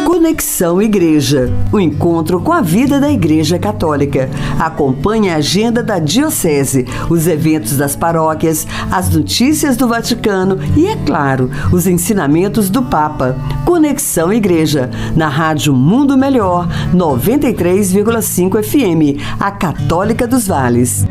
Conexão Igreja, o encontro com a vida da Igreja Católica. Acompanhe a agenda da Diocese, os eventos das paróquias, as notícias do Vaticano e, é claro, os ensinamentos do Papa. Conexão Igreja, na Rádio Mundo Melhor, 93,5 FM, a Católica dos Vales.